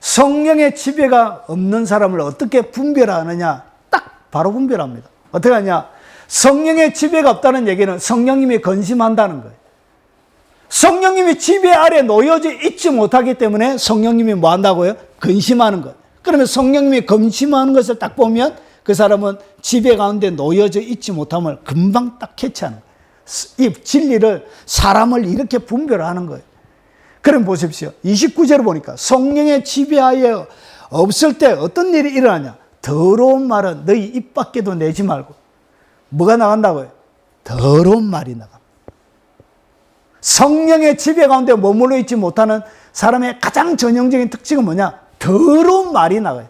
성령의 지배가 없는 사람을 어떻게 분별하느냐? 딱 바로 분별합니다. 어떻게 하냐? 성령의 지배가 없다는 얘기는 성령님이 건심한다는 거예요. 성령님이 지배 아래 놓여져 있지 못하기 때문에 성령님이 뭐 한다고요? 근심하는 거예요. 그러면 성령님이 근심하는 것을 딱 보면 그 사람은 지배 가운데 놓여져 있지 못함을 금방 딱 캐치하는 거예요. 이 진리를, 사람을 이렇게 분별하는 거예요. 그럼 보십시오. 29절을 보니까 성령의 지배하에 없을 때 어떤 일이 일어나냐? 더러운 말은 너희 입 밖에도 내지 말고. 뭐가 나간다고요? 더러운 말이 나갑니다. 성령의 지배 가운데 머물러 있지 못하는 사람의 가장 전형적인 특징은 뭐냐? 더러운 말이 나가요.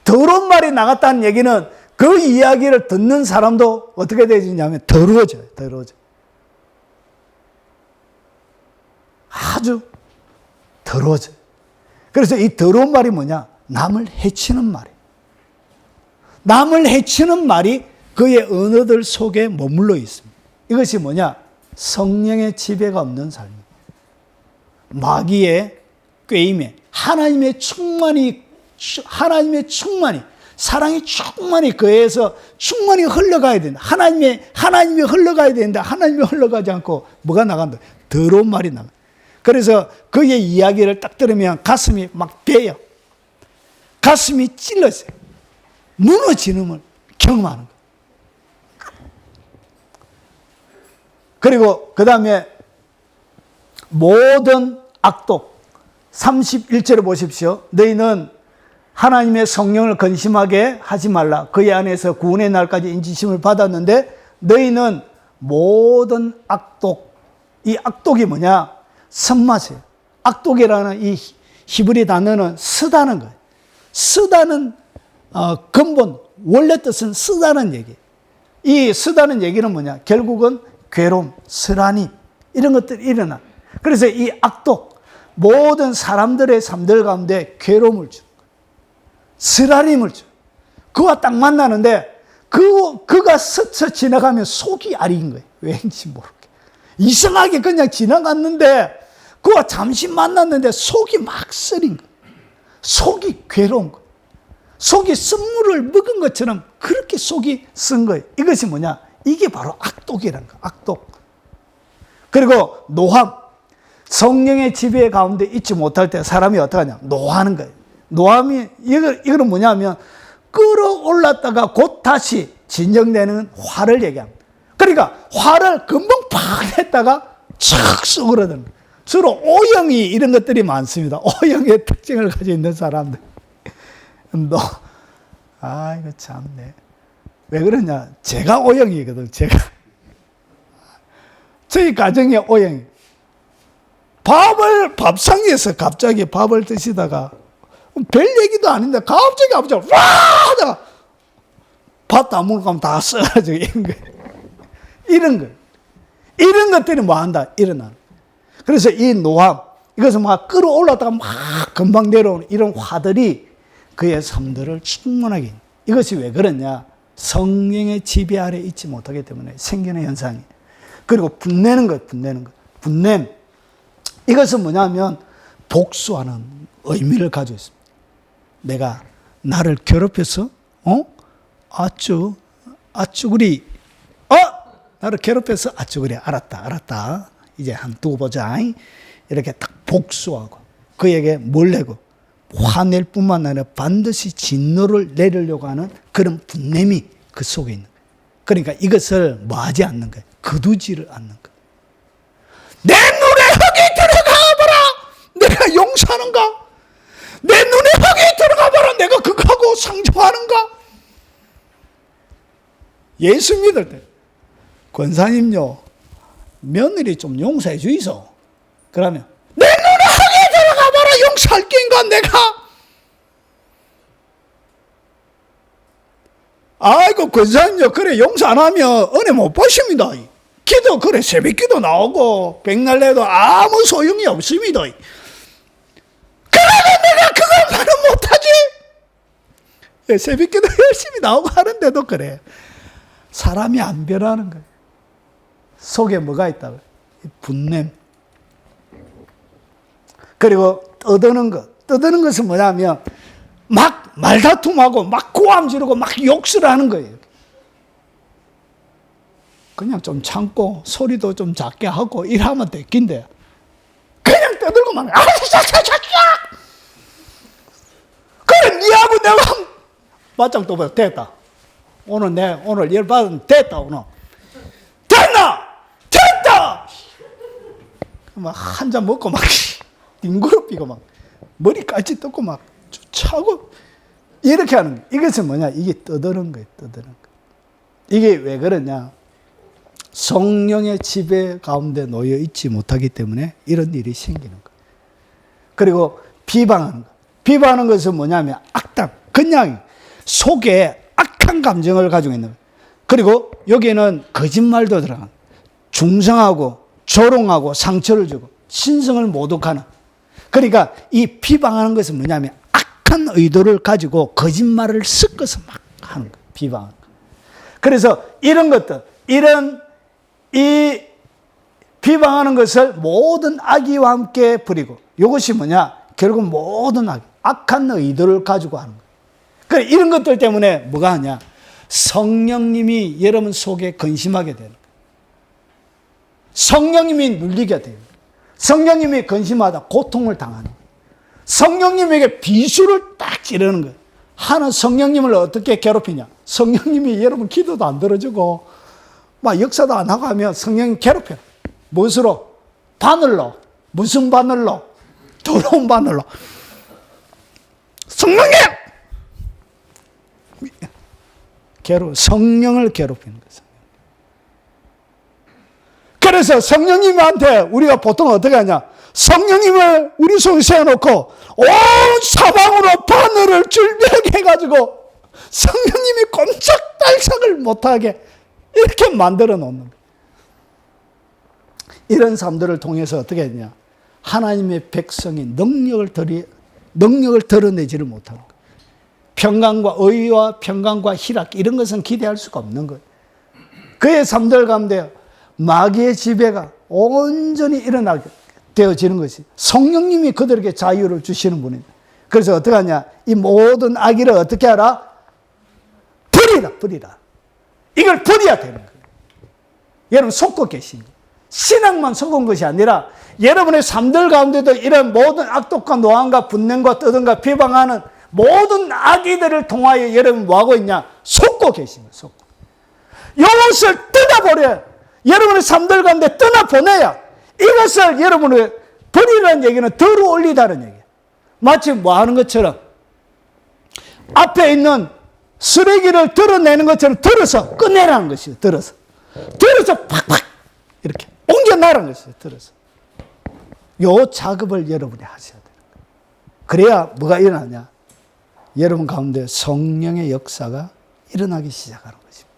더러운 말이 나갔다는 얘기는 그 이야기를 듣는 사람도 어떻게 되지냐면 더러워져요. 더러워져요. 아주 더러워져요. 그래서 이 더러운 말이 뭐냐? 남을 해치는 말이에요. 남을 해치는 말이 그의 언어들 속에 머물러 있습니다. 이것이 뭐냐? 성령의 지배가 없는 삶입니다. 마귀의 꾀임에 하나님의 충만이, 사랑이 충만히 그에서 충만히 흘러가야 된다. 하나님이 흘러가야 되는데 하나님이 흘러가지 않고 뭐가 나간다? 더러운 말이 나가. 그래서 그의 이야기를 딱 들으면 가슴이 막 베요. 가슴이 찔러져요. 무너지는 걸 경험하는 거예요. 그리고 그 다음에 모든 악독, 31절을 보십시오. 너희는 하나님의 성령을 근심하게 하지 말라. 그의 안에서 구원의 날까지 인지심을 받았는데 너희는 모든 악독, 이 악독이 뭐냐? 선마세요. 악독이라는 이 히브리 단어는 쓰다는 거예요. 쓰다는 근본, 원래 뜻은 쓰다는 얘기예요. 이 쓰다는 얘기는 뭐냐? 결국은 괴로움, 쓰라림, 이런 것들이 일어나. 그래서 이 악독, 모든 사람들의 삶들 가운데 괴로움을 줘. 쓰라림을 줘. 그와 딱 만나는데 그가 스쳐 지나가면 속이 아린 거예요. 왠지 모르게. 이상하게 그냥 지나갔는데 그와 잠시 만났는데 속이 막 쓰린 거예요. 속이 괴로운 거예요. 속이 쓴물을 먹은 것처럼 그렇게 속이 쓴 거예요. 이것이 뭐냐? 이게 바로 악독이라는 거예요. 악독. 그리고 노함. 성령의 지배 가운데 있지 못할 때 사람이 어떻게 하냐? 노하는 거예요. 노함이, 이거는 뭐냐면 끌어올랐다가 곧 다시 진정되는 화를 얘기합니다. 그러니까 화를 금방 팍 했다가 착 쏘그러드는 거예요. 주로 O형이 이런 것들이 많습니다. O형의 특징을 가지고 있는 사람들. 이거 참네. 왜 그러냐? 제가 O형이거든, 제가. 저희 가정이 O형이. 밥상에서 갑자기 밥을 드시다가, 별 얘기도 아닌데, 갑자기 와! 하다가, 밥도 안 먹고 가면 다 써가지고, 이런 거예요. 이런 것들이 뭐 한다? 일어나는. 그래서 이 노함, 이것은 막 끌어올랐다가 막 금방 내려오는 이런 화들이 그의 삶들을 충분하게. 이것이 왜 그러냐? 성령의 지배 아래 있지 못하기 때문에 생기는 현상이. 그리고 분내는 것. 분냄. 이것은 뭐냐면 복수하는 의미를 가지고 있습니다. 내가 나를 괴롭혀서, 아쭈구리. 나를 괴롭혀서 아쭈구리. 알았다. 이제 한번 두고 보자. 이렇게 딱 복수하고 그에게 몰래고 화낼 뿐만 아니라 반드시 진노를 내리려고 하는 그런 분냄이 그 속에 있는 거예요. 그러니까 이것을 뭐 하지 않는 거예요. 거두지를 않는 거예요. 내 눈에 흙이 들어가 봐라, 내가 용서하는가? 내 눈에 흙이 들어가 봐라, 내가 그거하고 상종하는가? 예수 믿을 때 권사님요, 며느리 좀 용서해 주이소. 그러면 내 눈에 흙이 들어가 봐라, 용서할 게인가 내가? 아이고 권사님요, 그래 용서 안 하면 은혜 못 보십니다. 기도 그래 새벽 기도 나오고 백날 내도 아무 소용이 없습니다. 그러면 내가 그것만은 못하지. 새벽 기도 열심히 나오고 하는데도 그래. 사람이 안 변하는 거예요. 속에 뭐가 있다고요? 분냄. 그리고 떠드는 것. 떠드는 것은 뭐냐면 막 말다툼하고 막 고함 지르고 막 욕설 하는 거예요. 그냥 좀 참고 소리도 좀 작게 하고 이러면 됐긴데 그냥 떠들고만 그래 니하고 내가 맞짱 떠봐. 됐다. 오늘 열 받은 됐다. 오늘 됐나? 됐다. 막 한 잔 먹고 막 뒹굴어삐고 막 머리까지 뜯고 막 차고 이렇게 하는 거예요. 이것은 뭐냐? 이게 떠드는 거예요. 떠드는 거. 이게 왜 그러냐? 성령의 지배 가운데 놓여 있지 못하기 때문에 이런 일이 생기는 거예요. 그리고 비방하는 거. 비방하는 것은 뭐냐면 악담. 그냥 속에 악한 감정을 가지고 있는 거예요. 그리고 여기에는 거짓말도 들어가는 거예요. 중성하고 조롱하고 상처를 주고 신성을 모독하는. 그러니까 이 비방하는 것은 뭐냐면 악한 의도를 가지고 거짓말을 섞어서 막 하는 거예요. 비방하는 거. 그래서 이런 것들, 이 비방하는 것을 모든 악의와 함께 버리고, 이것이 뭐냐? 결국 모든 악한 의도를 가지고 하는 거예요. 그래, 이런 것들 때문에 뭐가 하냐? 성령님이 여러분 속에 근심하게 되는 거예요. 성령님이 눌리게 돼요. 성령님이 근심하다 고통을 당하는 거예요. 성령님에게 비수를 딱 지르는 거예요. 하는 성령님을 어떻게 괴롭히냐? 성령님이 여러분 기도도 안 들어주고 막 역사도 안 하고 하면 성령님 괴롭혀요. 무엇으로? 바늘로. 무슨 바늘로? 더러운 바늘로. 성령님! 성령을 괴롭히는 거예요. 그래서 성령님한테 우리가 보통 어떻게 하냐? 성령님을 우리 속에 세워놓고 온 사방으로 바늘을 줄비하게 해가지고 성령님이 꼼짝달싹을 못하게 이렇게 만들어 놓는 거예요. 이런 사람들을 통해서 어떻게 했냐? 하나님의 백성이 능력을 드러내지를 못하는 거예요. 평강과 의와 평강과 희락 이런 것은 기대할 수가 없는 거예요. 그의 삶들 가운데 마귀의 지배가 온전히 일어나게 되어지는 것이 성령님이 그들에게 자유를 주시는 분입니다. 그래서 어떻게 하냐? 이 모든 악의를 어떻게 하라? 버리라. 이걸 버려야 되는 거예요. 여러분 속고 계십니다. 신앙만 속은 것이 아니라 여러분의 삶들 가운데도 이런 모든 악독과 노함과 분냄과 떠든과 비방하는 모든 악의들을 통하여 여러분 뭐하고 있냐? 속고 계십니다. 속고. 이것을 뜯어버려야 여러분의 삶들 가운데 떠나보내야 이것을 여러분이 버리라는 얘기는 덜어 올리다는 얘기예요. 마치 뭐 하는 것처럼 앞에 있는 쓰레기를 드러내는 것처럼 들어서 꺼내라는 것이에요. 들어서 팍팍 이렇게 옮겨나라는 것이에요. 들어서. 요 작업을 여러분이 하셔야 돼요. 그래야 뭐가 일어나냐? 여러분 가운데 성령의 역사가 일어나기 시작하는 것입니다.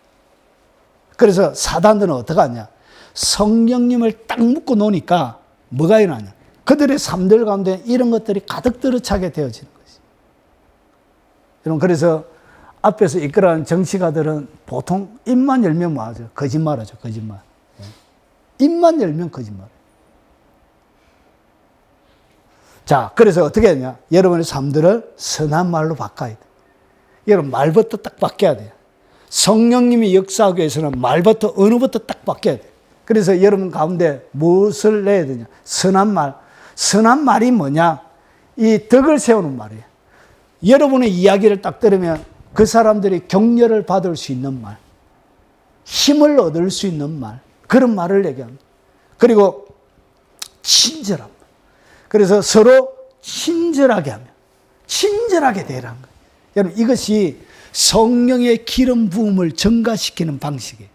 그래서 사단들은 어떻게 하냐? 성령님을 딱 묶어 놓으니까 뭐가 일어나냐? 그들의 삶들 가운데 이런 것들이 가득 들어차게 되어지는 것이죠. 여러분, 그래서 앞에서 이끌어가는 정치가들은 보통 입만 열면 뭐하죠? 거짓말하죠. 거짓말. 입만 열면 거짓말. 자, 그래서 어떻게 하냐? 여러분의 삶들을 선한 말로 바꿔야 돼. 여러분, 말부터 딱 바뀌어야 돼요. 성령님이 역사하기 위해서는 말부터, 언어부터 딱 바뀌어야 돼. 그래서 여러분 가운데 무엇을 내야 되냐? 선한 말. 선한 말이 뭐냐? 이 덕을 세우는 말이에요. 여러분의 이야기를 딱 들으면 그 사람들이 격려를 받을 수 있는 말, 힘을 얻을 수 있는 말, 그런 말을 얘기합니다. 그리고 친절함. 그래서 서로 친절하게 하면 친절하게 되라는 거예요. 여러분 이것이 성령의 기름 부음을 증가시키는 방식이에요.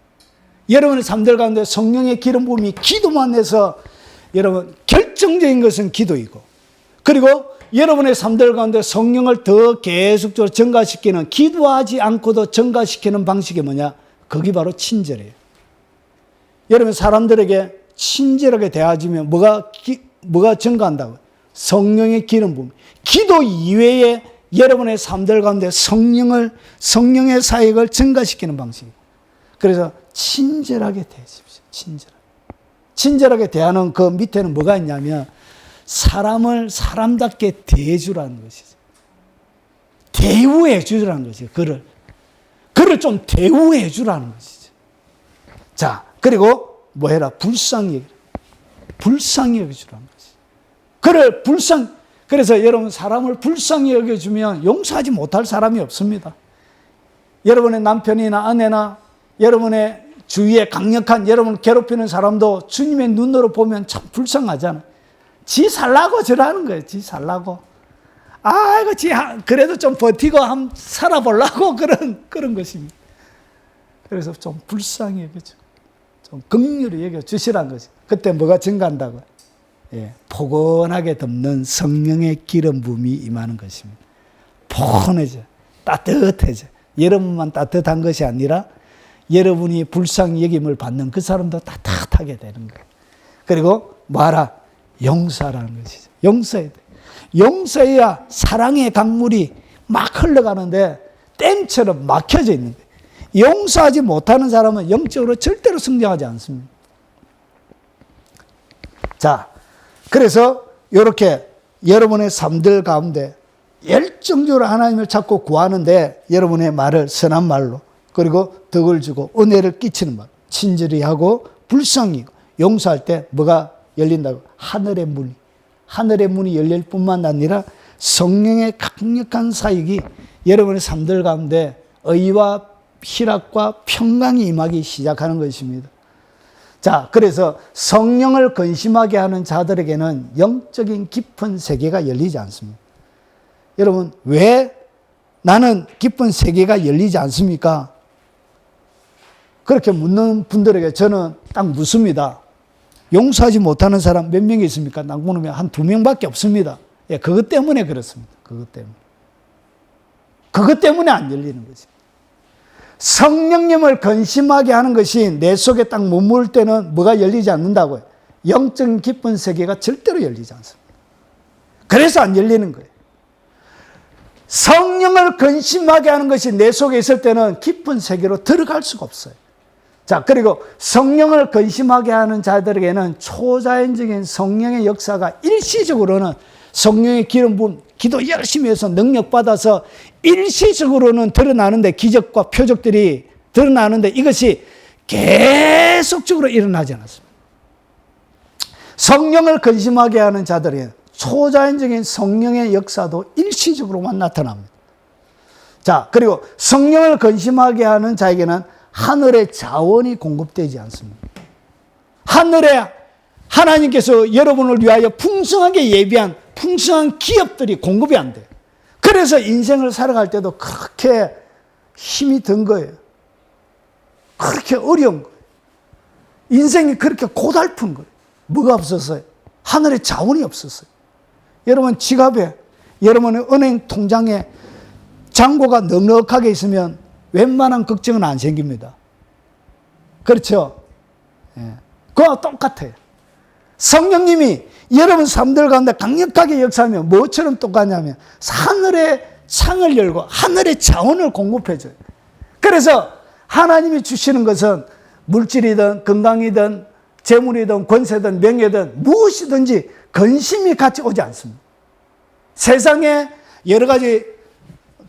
여러분의 삶들 가운데 성령의 기름 부음이 기도만 해서 여러분 결정적인 것은 기도이고, 그리고 여러분의 삶들 가운데 성령을 더 계속적으로 증가시키는, 기도하지 않고도 증가시키는 방식이 뭐냐? 그게 바로 친절이에요. 여러분 사람들에게 친절하게 대하지면 뭐가 증가한다고요? 성령의 기름 부음. 기도 이외에 여러분의 삶들 가운데 성령의 사역을 증가시키는 방식이에요. 그래서 친절하게 대하십시오. 친절하게 대하는 그 밑에는 뭐가 있냐면 사람을 사람답게 대해주라는 것이죠. 대우해 주라는 것이죠. 그를 좀 대우해 주라는 것이죠. 자, 그리고 뭐 해라? 불쌍히 여겨주라는 것이죠. 그래서 여러분 사람을 불쌍히 여겨주면 용서하지 못할 사람이 없습니다. 여러분의 남편이나 아내나 여러분의 주위에 강력한 여러분을 괴롭히는 사람도 주님의 눈으로 보면 참 불쌍하잖아요. 지 살라고 저러는 거예요. 지 살라고. 이거 그래도 좀 버티고 한번 살아보려고 그런 것입니다. 그래서 좀 불쌍히 여겨줘. 좀 긍휼히 여겨주시라는 것이. 그때 뭐가 증가한다고요? 예, 포근하게 덮는 성령의 기름 부음이 임하는 것입니다. 포근해져. 따뜻해져. 여러분만 따뜻한 것이 아니라 여러분이 불쌍히 여김을 받는 그 사람도 따뜻하게 되는 거예요. 그리고 뭐하라? 용서하라는 것이죠. 용서해야 돼. 용서해야 사랑의 강물이 막 흘러가는데 댐처럼 막혀져 있는 거예요. 용서하지 못하는 사람은 영적으로 절대로 성장하지 않습니다. 자, 그래서 이렇게 여러분의 삶들 가운데 열정적으로 하나님을 찾고 구하는데 여러분의 말을 선한 말로, 그리고 덕을 주고 은혜를 끼치는 말, 친절히 하고 불쌍히 용서할 때 뭐가 열린다고? 하늘의 문이 열릴 뿐만 아니라 성령의 강력한 사역이 여러분의 삶들 가운데 의와 희락과 평강이 임하기 시작하는 것입니다. 자, 그래서 성령을 근심하게 하는 자들에게는 영적인 깊은 세계가 열리지 않습니다. 여러분, 왜 나는 깊은 세계가 열리지 않습니까? 그렇게 묻는 분들에게 저는 딱 묻습니다. 용서하지 못하는 사람 몇 명이 있습니까? 딱 물으면 한 2명밖에 없습니다. 예, 그것 때문에 그렇습니다. 그것 때문에 안 열리는 거죠. 성령님을 근심하게 하는 것이 내 속에 딱 머물 때는 뭐가 열리지 않는다고요? 영적인 깊은 세계가 절대로 열리지 않습니다. 그래서 안 열리는 거예요. 성령을 근심하게 하는 것이 내 속에 있을 때는 깊은 세계로 들어갈 수가 없어요. 자, 그리고 성령을 근심하게 하는 자들에게는 초자연적인 성령의 역사가 일시적으로는 성령의 기름 부음, 기도 열심히 해서 능력받아서 일시적으로는 드러나는데, 기적과 표적들이 드러나는데 이것이 계속적으로 일어나지 않았습니다. 성령을 근심하게 하는 자들에게는 초자연적인 성령의 역사도 일시적으로만 나타납니다. 자, 그리고 성령을 근심하게 하는 자에게는 하늘의 자원이 공급되지 않습니다. 하늘에 하나님께서 여러분을 위하여 풍성하게 예비한 풍성한 기업들이 공급이 안 돼요. 그래서 인생을 살아갈 때도 그렇게 힘이 든 거예요. 그렇게 어려운 거예요. 인생이 그렇게 고달픈 거예요. 뭐가 없었어요? 하늘의 자원이 없었어요. 여러분 지갑에, 여러분의 은행 통장에 잔고가 넉넉하게 있으면 웬만한 걱정은 안 생깁니다. 그렇죠? 예. 그거와 똑같아요. 성령님이 여러분 삶들 가운데 강력하게 역사하면 뭐처럼 똑같냐면 하늘의 창을 열고 하늘의 자원을 공급해줘요. 그래서 하나님이 주시는 것은 물질이든 건강이든 재물이든 권세든 명예든 무엇이든지 근심이 같이 오지 않습니다. 세상에 여러 가지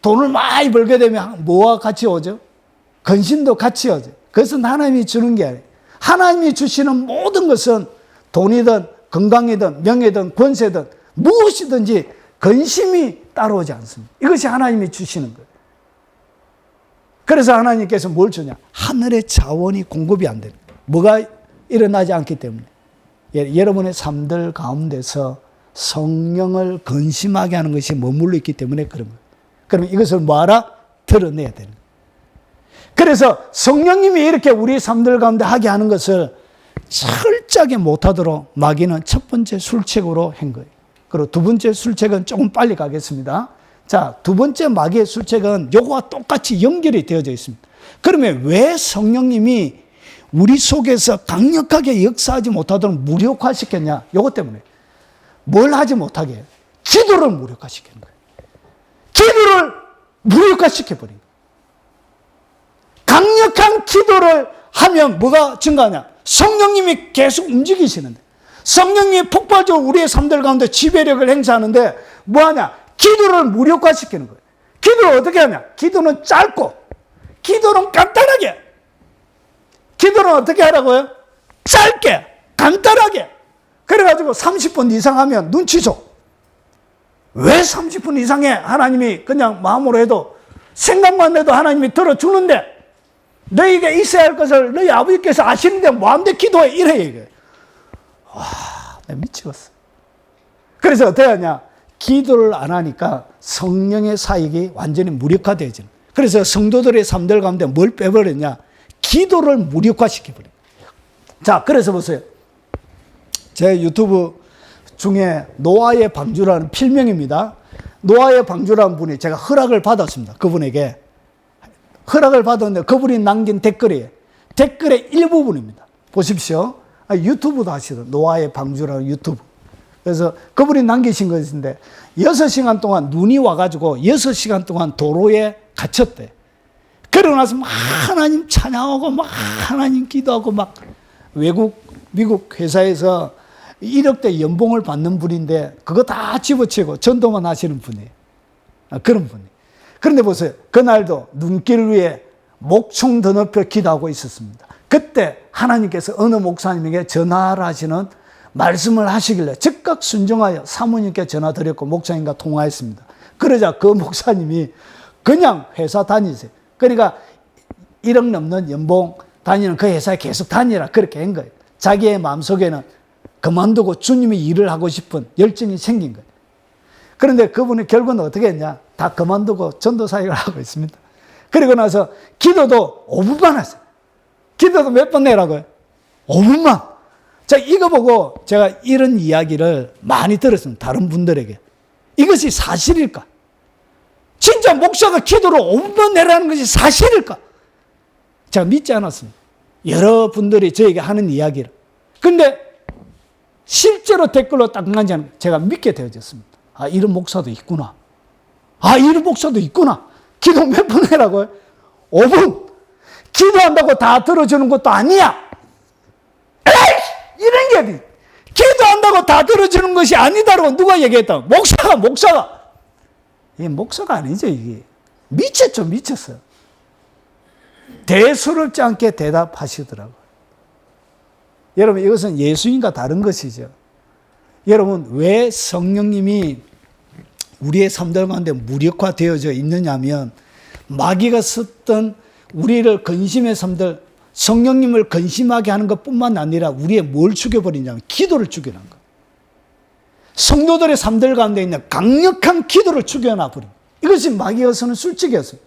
돈을 많이 벌게 되면 뭐와 같이 오죠? 근심도 같이 오죠. 그것은 하나님이 주는 게 아니에요. 하나님이 주시는 모든 것은 돈이든 건강이든 명예든 권세든 무엇이든지 근심이 따라오지 않습니다. 이것이 하나님이 주시는 거예요. 그래서 하나님께서 뭘 주냐? 하늘의 자원이 공급이 안 됩니다. 뭐가 일어나지 않기 때문에. 여러분의 삶들 가운데서 성령을 근심하게 하는 것이 머물러 있기 때문에 그런 거예요. 그러면 이것을 뭐하라? 드러내야 되는 거예요. 그래서 성령님이 이렇게 우리 삶들 가운데 하게 하는 것을 철저하게 못하도록 마귀는 첫 번째 술책으로 한 거예요. 그리고 두 번째 술책은 조금 빨리 가겠습니다. 자, 두 번째 마귀의 술책은 요거와 똑같이 연결이 되어져 있습니다. 그러면 왜 성령님이 우리 속에서 강력하게 역사하지 못하도록 무력화시켰냐? 요것 때문에. 뭘 하지 못하게 해요? 기도를 무력화시키는 거예요. 기도를 무력화시켜버린 거예요. 강력한 기도를 하면 뭐가 증가하냐? 성령님이 계속 움직이시는데, 성령님이 폭발적으로 우리의 삶들 가운데 지배력을 행사하는데 뭐하냐? 기도를 무력화시키는 거예요. 기도를 어떻게 하냐? 기도는 짧고, 기도는 간단하게. 기도는 어떻게 하라고요? 짧게, 간단하게. 그래가지고 30분 이상 하면 눈치 줘. 왜 30분 이상에 하나님이 그냥 마음으로 해도, 생각만 해도 하나님이 들어주는데, 너희에게 있어야 할 것을 너희 아버지께서 아시는데 뭐하는데 기도해? 이래 얘기해. 와, 나 미치겠어. 그래서 어떻게 하냐? 기도를 안 하니까 성령의 사역이 완전히 무력화되어지는. 그래서 성도들의 삶들 가운데 뭘 빼버렸냐? 기도를 무력화시켜버려. 자, 그래서 보세요. 제 유튜브 중에 노아의 방주라는 필명입니다. 노아의 방주라는 분이 제가 허락을 받았습니다. 그분에게. 허락을 받았는데 그분이 남긴 댓글의 일부분입니다. 보십시오. 유튜브도 하시던 노아의 방주라는 유튜브. 그래서 그분이 남기신 것인데 6시간 동안 눈이 와가지고 6시간 동안 도로에 갇혔대. 그러고 나서 막 하나님 찬양하고 막 하나님 기도하고 막 미국 회사에서 1억대 연봉을 받는 분인데 그거 다 집어치고 전도만 하시는 분이에요. 그런 분이. 그런데 보세요. 그날도 눈길 위에 목청 더 높여 기도하고 있었습니다. 그때 하나님께서 어느 목사님에게 전화를 하시는 말씀을 하시길래 즉각 순종하여 사모님께 전화 드렸고 목사님과 통화했습니다. 그러자 그 목사님이 그냥 회사 다니세요. 그러니까 1억 넘는 연봉 다니는 그 회사에 계속 다니라 그렇게 한 거예요. 자기의 마음속에는 그만두고 주님의 일을 하고 싶은 열정이 생긴 거예요. 그런데 그분이 결국은 어떻게 했냐? 다 그만두고 전도 사역을 하고 있습니다. 그리고 나서 기도도 5분만 했어요. 기도도 몇 번 내라고요? 5분만. 자, 이거 보고 제가 이런 이야기를 많이 들었습니다. 다른 분들에게. 이것이 사실일까? 진짜 목사가 기도를 5분만 내라는 것이 사실일까? 제가 믿지 않았습니다. 여러분들이 저에게 하는 이야기를. 근데 실제로 댓글로 딱 남기는 제가 믿게 되어졌습니다. 아, 이런 목사도 있구나. 아, 이런 목사도 있구나. 기도 몇 번 해라고요? 5분. 기도한다고 다 들어주는 것도 아니야. 에이! 이런 게 어디? 기도한다고 다 들어주는 것이 아니다라고 누가 얘기했다? 목사가. 이게 목사가 아니죠, 이게. 미쳤죠, 미쳤어요. 대수롭지 않게 대답하시더라고요. 여러분, 이것은 예수님과 다른 것이죠. 여러분, 왜 성령님이 우리의 삶들 가운데 무력화되어져 있느냐면 마귀가 썼던 우리를 근심의 삶들, 성령님을 근심하게 하는 것뿐만 아니라 우리의 뭘 죽여버리냐면 기도를 죽여놓은 거예요. 성도들의 삶들 가운데 있는 강력한 기도를 죽여놔버린 거예요. 이것이 마귀가 쓰는 술책이었어요.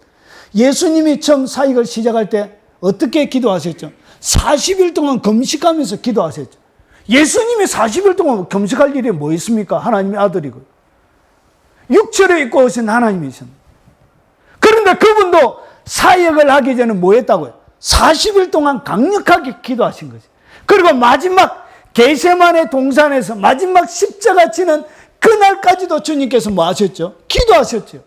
예수님이 처음 사역을 시작할 때 어떻게 기도하셨죠? 40일 동안 금식하면서 기도하셨죠. 예수님이 40일 동안 금식할 일이 뭐 있습니까? 하나님의 아들이고 육체를 입고 오신 하나님이십니다. 그런데 그분도 사역을 하기 전에 뭐 했다고요? 40일 동안 강력하게 기도하신 거죠. 그리고 마지막 겟세마네 동산에서 마지막 십자가 지는 그날까지도 주님께서 뭐 하셨죠? 기도하셨죠.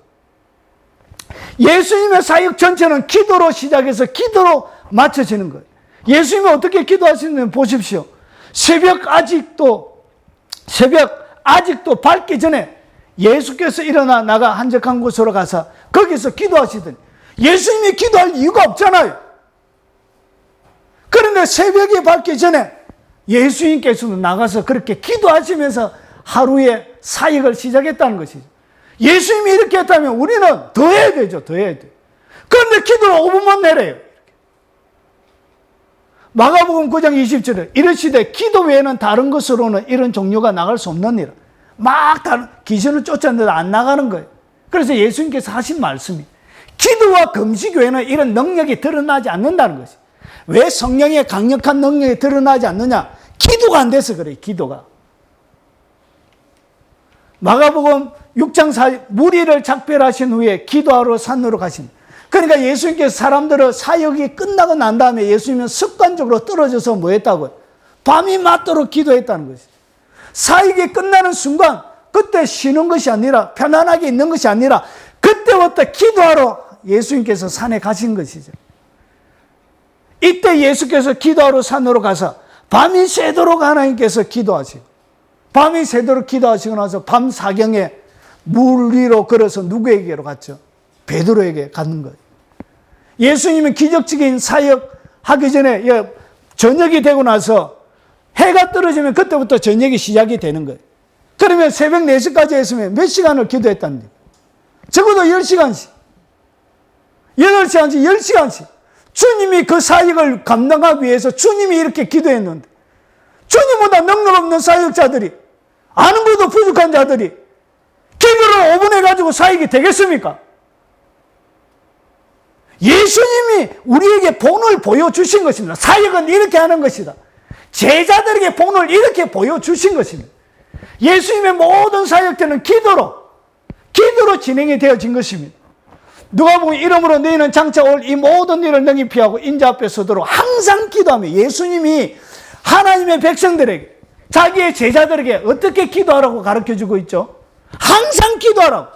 예수님의 사역 전체는 기도로 시작해서 기도로 마쳐지는 거예요. 예수님이 어떻게 기도하시는지 보십시오. 새벽 아직도 밝기 전에 예수께서 일어나 나가 한적한 곳으로 가서 거기서 기도하시더니 예수님이 기도할 이유가 없잖아요. 그런데 새벽이 밝기 전에 예수님께서도 나가서 그렇게 기도하시면서 하루의 사역을 시작했다는 것이죠. 예수님이 이렇게 했다면 우리는 더 해야 되죠. 더 해야 돼요. 그런데 기도를 5분만 내래요. 마가복음 9장 20절에 이르시되 기도 외에는 다른 것으로는 이런 종류가 나갈 수 없느니라. 막 다른 귀신을 쫓았는데 안 나가는 거예요. 그래서 예수님께서 하신 말씀이 기도와 금식 외에는 이런 능력이 드러나지 않는다는 것이. 왜 성령의 강력한 능력이 드러나지 않느냐? 기도가 안 돼서 그래요. 기도가. 마가복음 6장 4 무리를 작별하신 후에 기도하러 산으로 가신. 그러니까 예수님께서 사람들의 사역이 끝나고 난 다음에 예수님은 습관적으로 떨어져서 뭐 했다고요? 밤이 맞도록 기도했다는 것이죠. 사역이 끝나는 순간 그때 쉬는 것이 아니라 편안하게 있는 것이 아니라 그때부터 기도하러 예수님께서 산에 가신 것이죠. 이때 예수께서 기도하러 산으로 가서 밤이 새도록 하나님께서 기도하시고 밤이 새도록 기도하시고 나서 밤 사경에 물 위로 걸어서 누구에게로 갔죠? 베드로에게 가는 거예요. 예수님은 기적적인 사역하기 전에 저녁이 되고 나서 해가 떨어지면 그때부터 저녁이 시작이 되는 거예요. 그러면 새벽 4시까지 했으면 몇 시간을 기도했다는 거예요? 적어도 10시간씩. 8시간씩, 10시간씩. 주님이 그 사역을 감당하기 위해서 주님이 이렇게 기도했는데 주님보다 능력 없는 사역자들이 아는 것도 부족한 자들이 기도를 5분 해가지고 사역이 되겠습니까? 예수님이 우리에게 본을 보여주신 것입니다. 사역은 이렇게 하는 것이다. 제자들에게 본을 이렇게 보여주신 것입니다. 예수님의 모든 사역들은 기도로 진행이 되어진 것입니다. 누가복음 이름으로 너희는 장차 올 이 모든 일을 능히 피하고 인자 앞에 서도록 항상 기도하며 예수님이 하나님의 백성들에게 자기의 제자들에게 어떻게 기도하라고 가르쳐주고 있죠? 항상 기도하라고.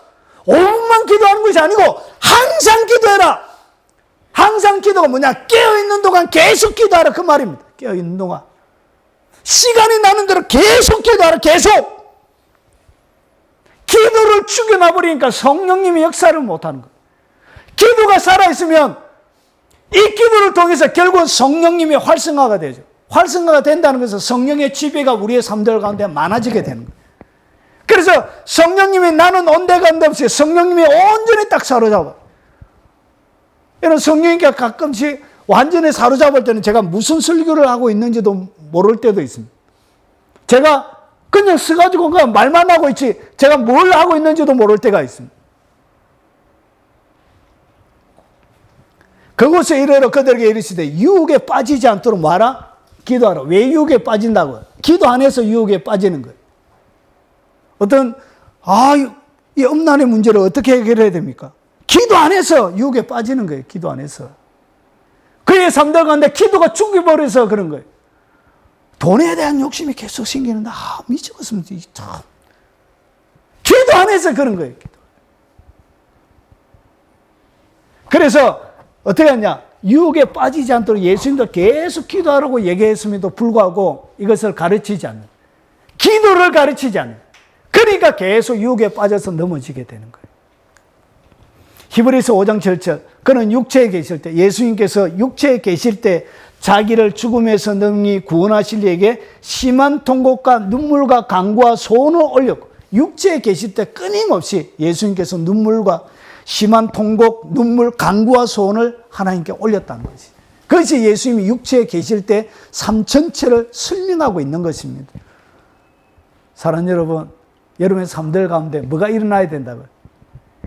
5분만 기도하는 것이 아니고 항상 기도해라. 항상 기도가 뭐냐? 깨어있는 동안 계속 기도하라 그 말입니다. 깨어있는 동안. 시간이 나는 대로 계속 기도하라. 계속. 기도를 죽여놔버리니까 성령님이 역사를 못하는 거예요. 기도가 살아있으면 이 기도를 통해서 결국은 성령님이 활성화가 되죠. 활성화가 된다는 것은 성령의 지배가 우리의 삶들 가운데 많아지게 되는 거예요. 그래서 성령님이 나는 온데간데 없이 성령님이 온전히 딱 사로잡아. 이런 성령님께 가끔씩 완전히 사로잡을 때는 제가 무슨 설교를 하고 있는지도 모를 때도 있습니다. 제가 그냥 써가지고 그냥 말만 하고 있지 제가 뭘 하고 있는지도 모를 때가 있습니다. 그곳에 이르러 그들에게 이르시되 유혹에 빠지지 않도록 뭐하라? 기도하라. 왜 유혹에 빠진다고요? 기도 안에서 유혹에 빠지는 거예요. 어떤 이 음란의 문제를 어떻게 해결해야 됩니까? 기도 안에서 유혹에 빠지는 거예요. 기도 안에서. 그의 삶들 가운데 기도가 죽여버려서 그런 거예요. 돈에 대한 욕심이 계속 생기는데 미치겠습니다. 참. 기도 안에서 그런 거예요. 기도. 그래서 어떻게 하냐? 유혹에 빠지지 않도록 예수님도 계속 기도하라고 얘기했음에도 불구하고 이것을 가르치지 않는. 기도를 가르치지 않는. 그러니까 계속 유혹에 빠져서 넘어지게 되는 거예요. 히브리서 5장 7절. 그는 육체에 계실 때 예수님께서 육체에 계실 때 자기를 죽음에서 능히 구원하실 이에게 심한 통곡과 눈물과 간구와 소원을 올렸고 육체에 계실 때 끊임없이 예수님께서 눈물과 심한 통곡, 눈물, 간구와 소원을 하나님께 올렸다는 것이. 그것이 예수님이 육체에 계실 때 삶 전체를 설명하고 있는 것입니다. 사랑하는 여러분, 여러분의 삶들 가운데 뭐가 일어나야 된다고요?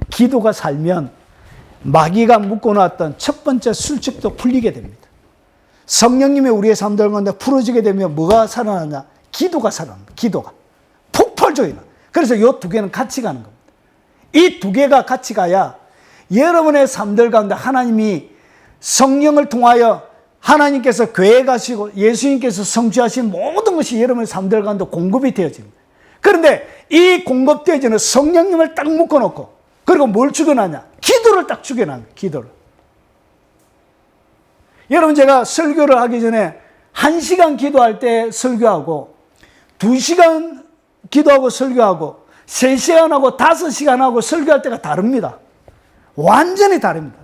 기도가 살면 마귀가 묶어놨던 첫 번째 술집도 풀리게 됩니다. 성령님이 우리의 삶들 가운데 풀어지게 되면 뭐가 살아나냐? 기도가 살아납니다. 기도가. 폭발적이다. 그래서 이 두 개는 같이 가는 겁니다. 이 두 개가 같이 가야 여러분의 삶들 가운데 하나님이 성령을 통하여 하나님께서 계획하시고 예수님께서 성취하신 모든 것이 여러분의 삶들 가운데 공급이 되어집니다. 그런데 이 공급되어지는 성령님을 딱 묶어놓고 그리고 뭘 죽여놨냐? 기도를 딱 죽여놨냐? 기도를. 여러분 제가 설교를 하기 전에 1시간 기도할 때 설교하고 2시간 기도하고 설교하고 3시간하고 5시간하고 설교할 때가 다릅니다. 완전히 다릅니다.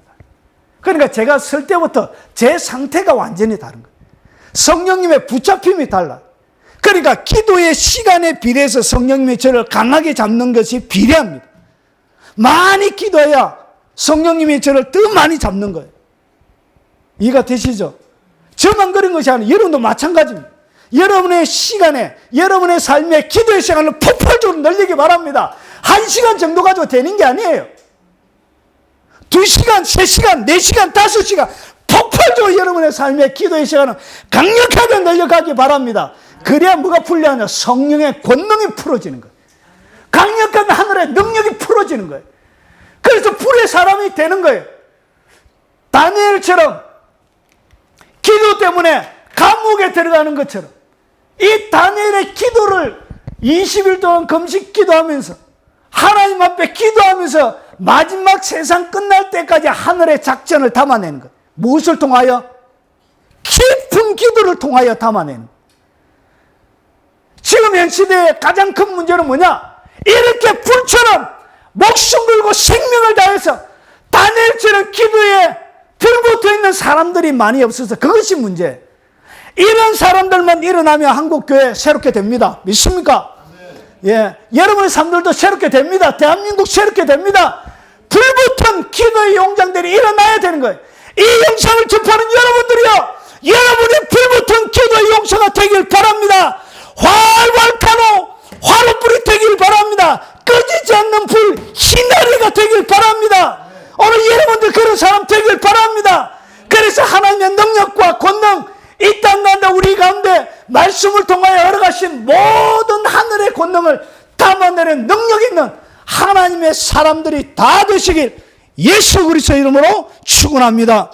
그러니까 제가 설 때부터 제 상태가 완전히 다른 거예요. 성령님의 붙잡힘이 달라요. 그러니까 기도의 시간에 비례해서 성령님이 저를 강하게 잡는 것이 비례합니다. 많이 기도해야 성령님이 저를 더 많이 잡는 거예요. 이해가 되시죠? 저만 그런 것이 아니라 여러분도 마찬가지입니다. 여러분의 시간에, 여러분의 삶에 기도의 시간을 폭발적으로 늘리기 바랍니다. 1시간 정도 가지고 되는 게 아니에요. 2시간, 3시간, 4시간, 5시간 폭발적으로 여러분의 삶의 기도의 시간을 강력하게 늘려가기 바랍니다. 그래야 뭐가 풀려하냐? 성령의 권능이 풀어지는 거예요. 강력한 하늘의 능력이 풀어지는 거예요. 그래서 불의 사람이 되는 거예요. 다니엘처럼 기도 때문에 감옥에 들어가는 것처럼 이 다니엘의 기도를 20일 동안 금식 기도하면서 하나님 앞에 기도하면서 마지막 세상 끝날 때까지 하늘의 작전을 담아내는 거예요. 무엇을 통하여? 깊은 기도를 통하여 담아내는 거예요. 지금 현 시대의 가장 큰 문제는 뭐냐? 이렇게 불처럼 목숨 걸고 생명을 다해서 다니엘처럼 기도에 들붙어 있는 사람들이 많이 없어서 그것이 문제예요. 이런 사람들만 일어나면 한국교회 새롭게 됩니다. 믿습니까? 예, 여러분의 삶들도 새롭게 됩니다. 대한민국 새롭게 됩니다. 불붙은 기도의 용장들이 일어나야 되는 거예요. 이 영상을 접하는 여러분들이요, 여러분의 불붙은 기도의 용사가 되길 바랍니다. 활활 타는 화로불이 되길 바랍니다. 꺼지지 않는 불, 희나리가 되길 바랍니다. 오늘 여러분들 그런 사람 되길 바랍니다. 그래서 하나님의 능력과 권능, 이 땅 가운데 우리 가운데 말씀을 통하여 허락하신 모든 하늘의 권능을 담아내는 능력 있는 하나님의 사람들이 다 되시길 예수 그리스도 이름으로 축원합니다.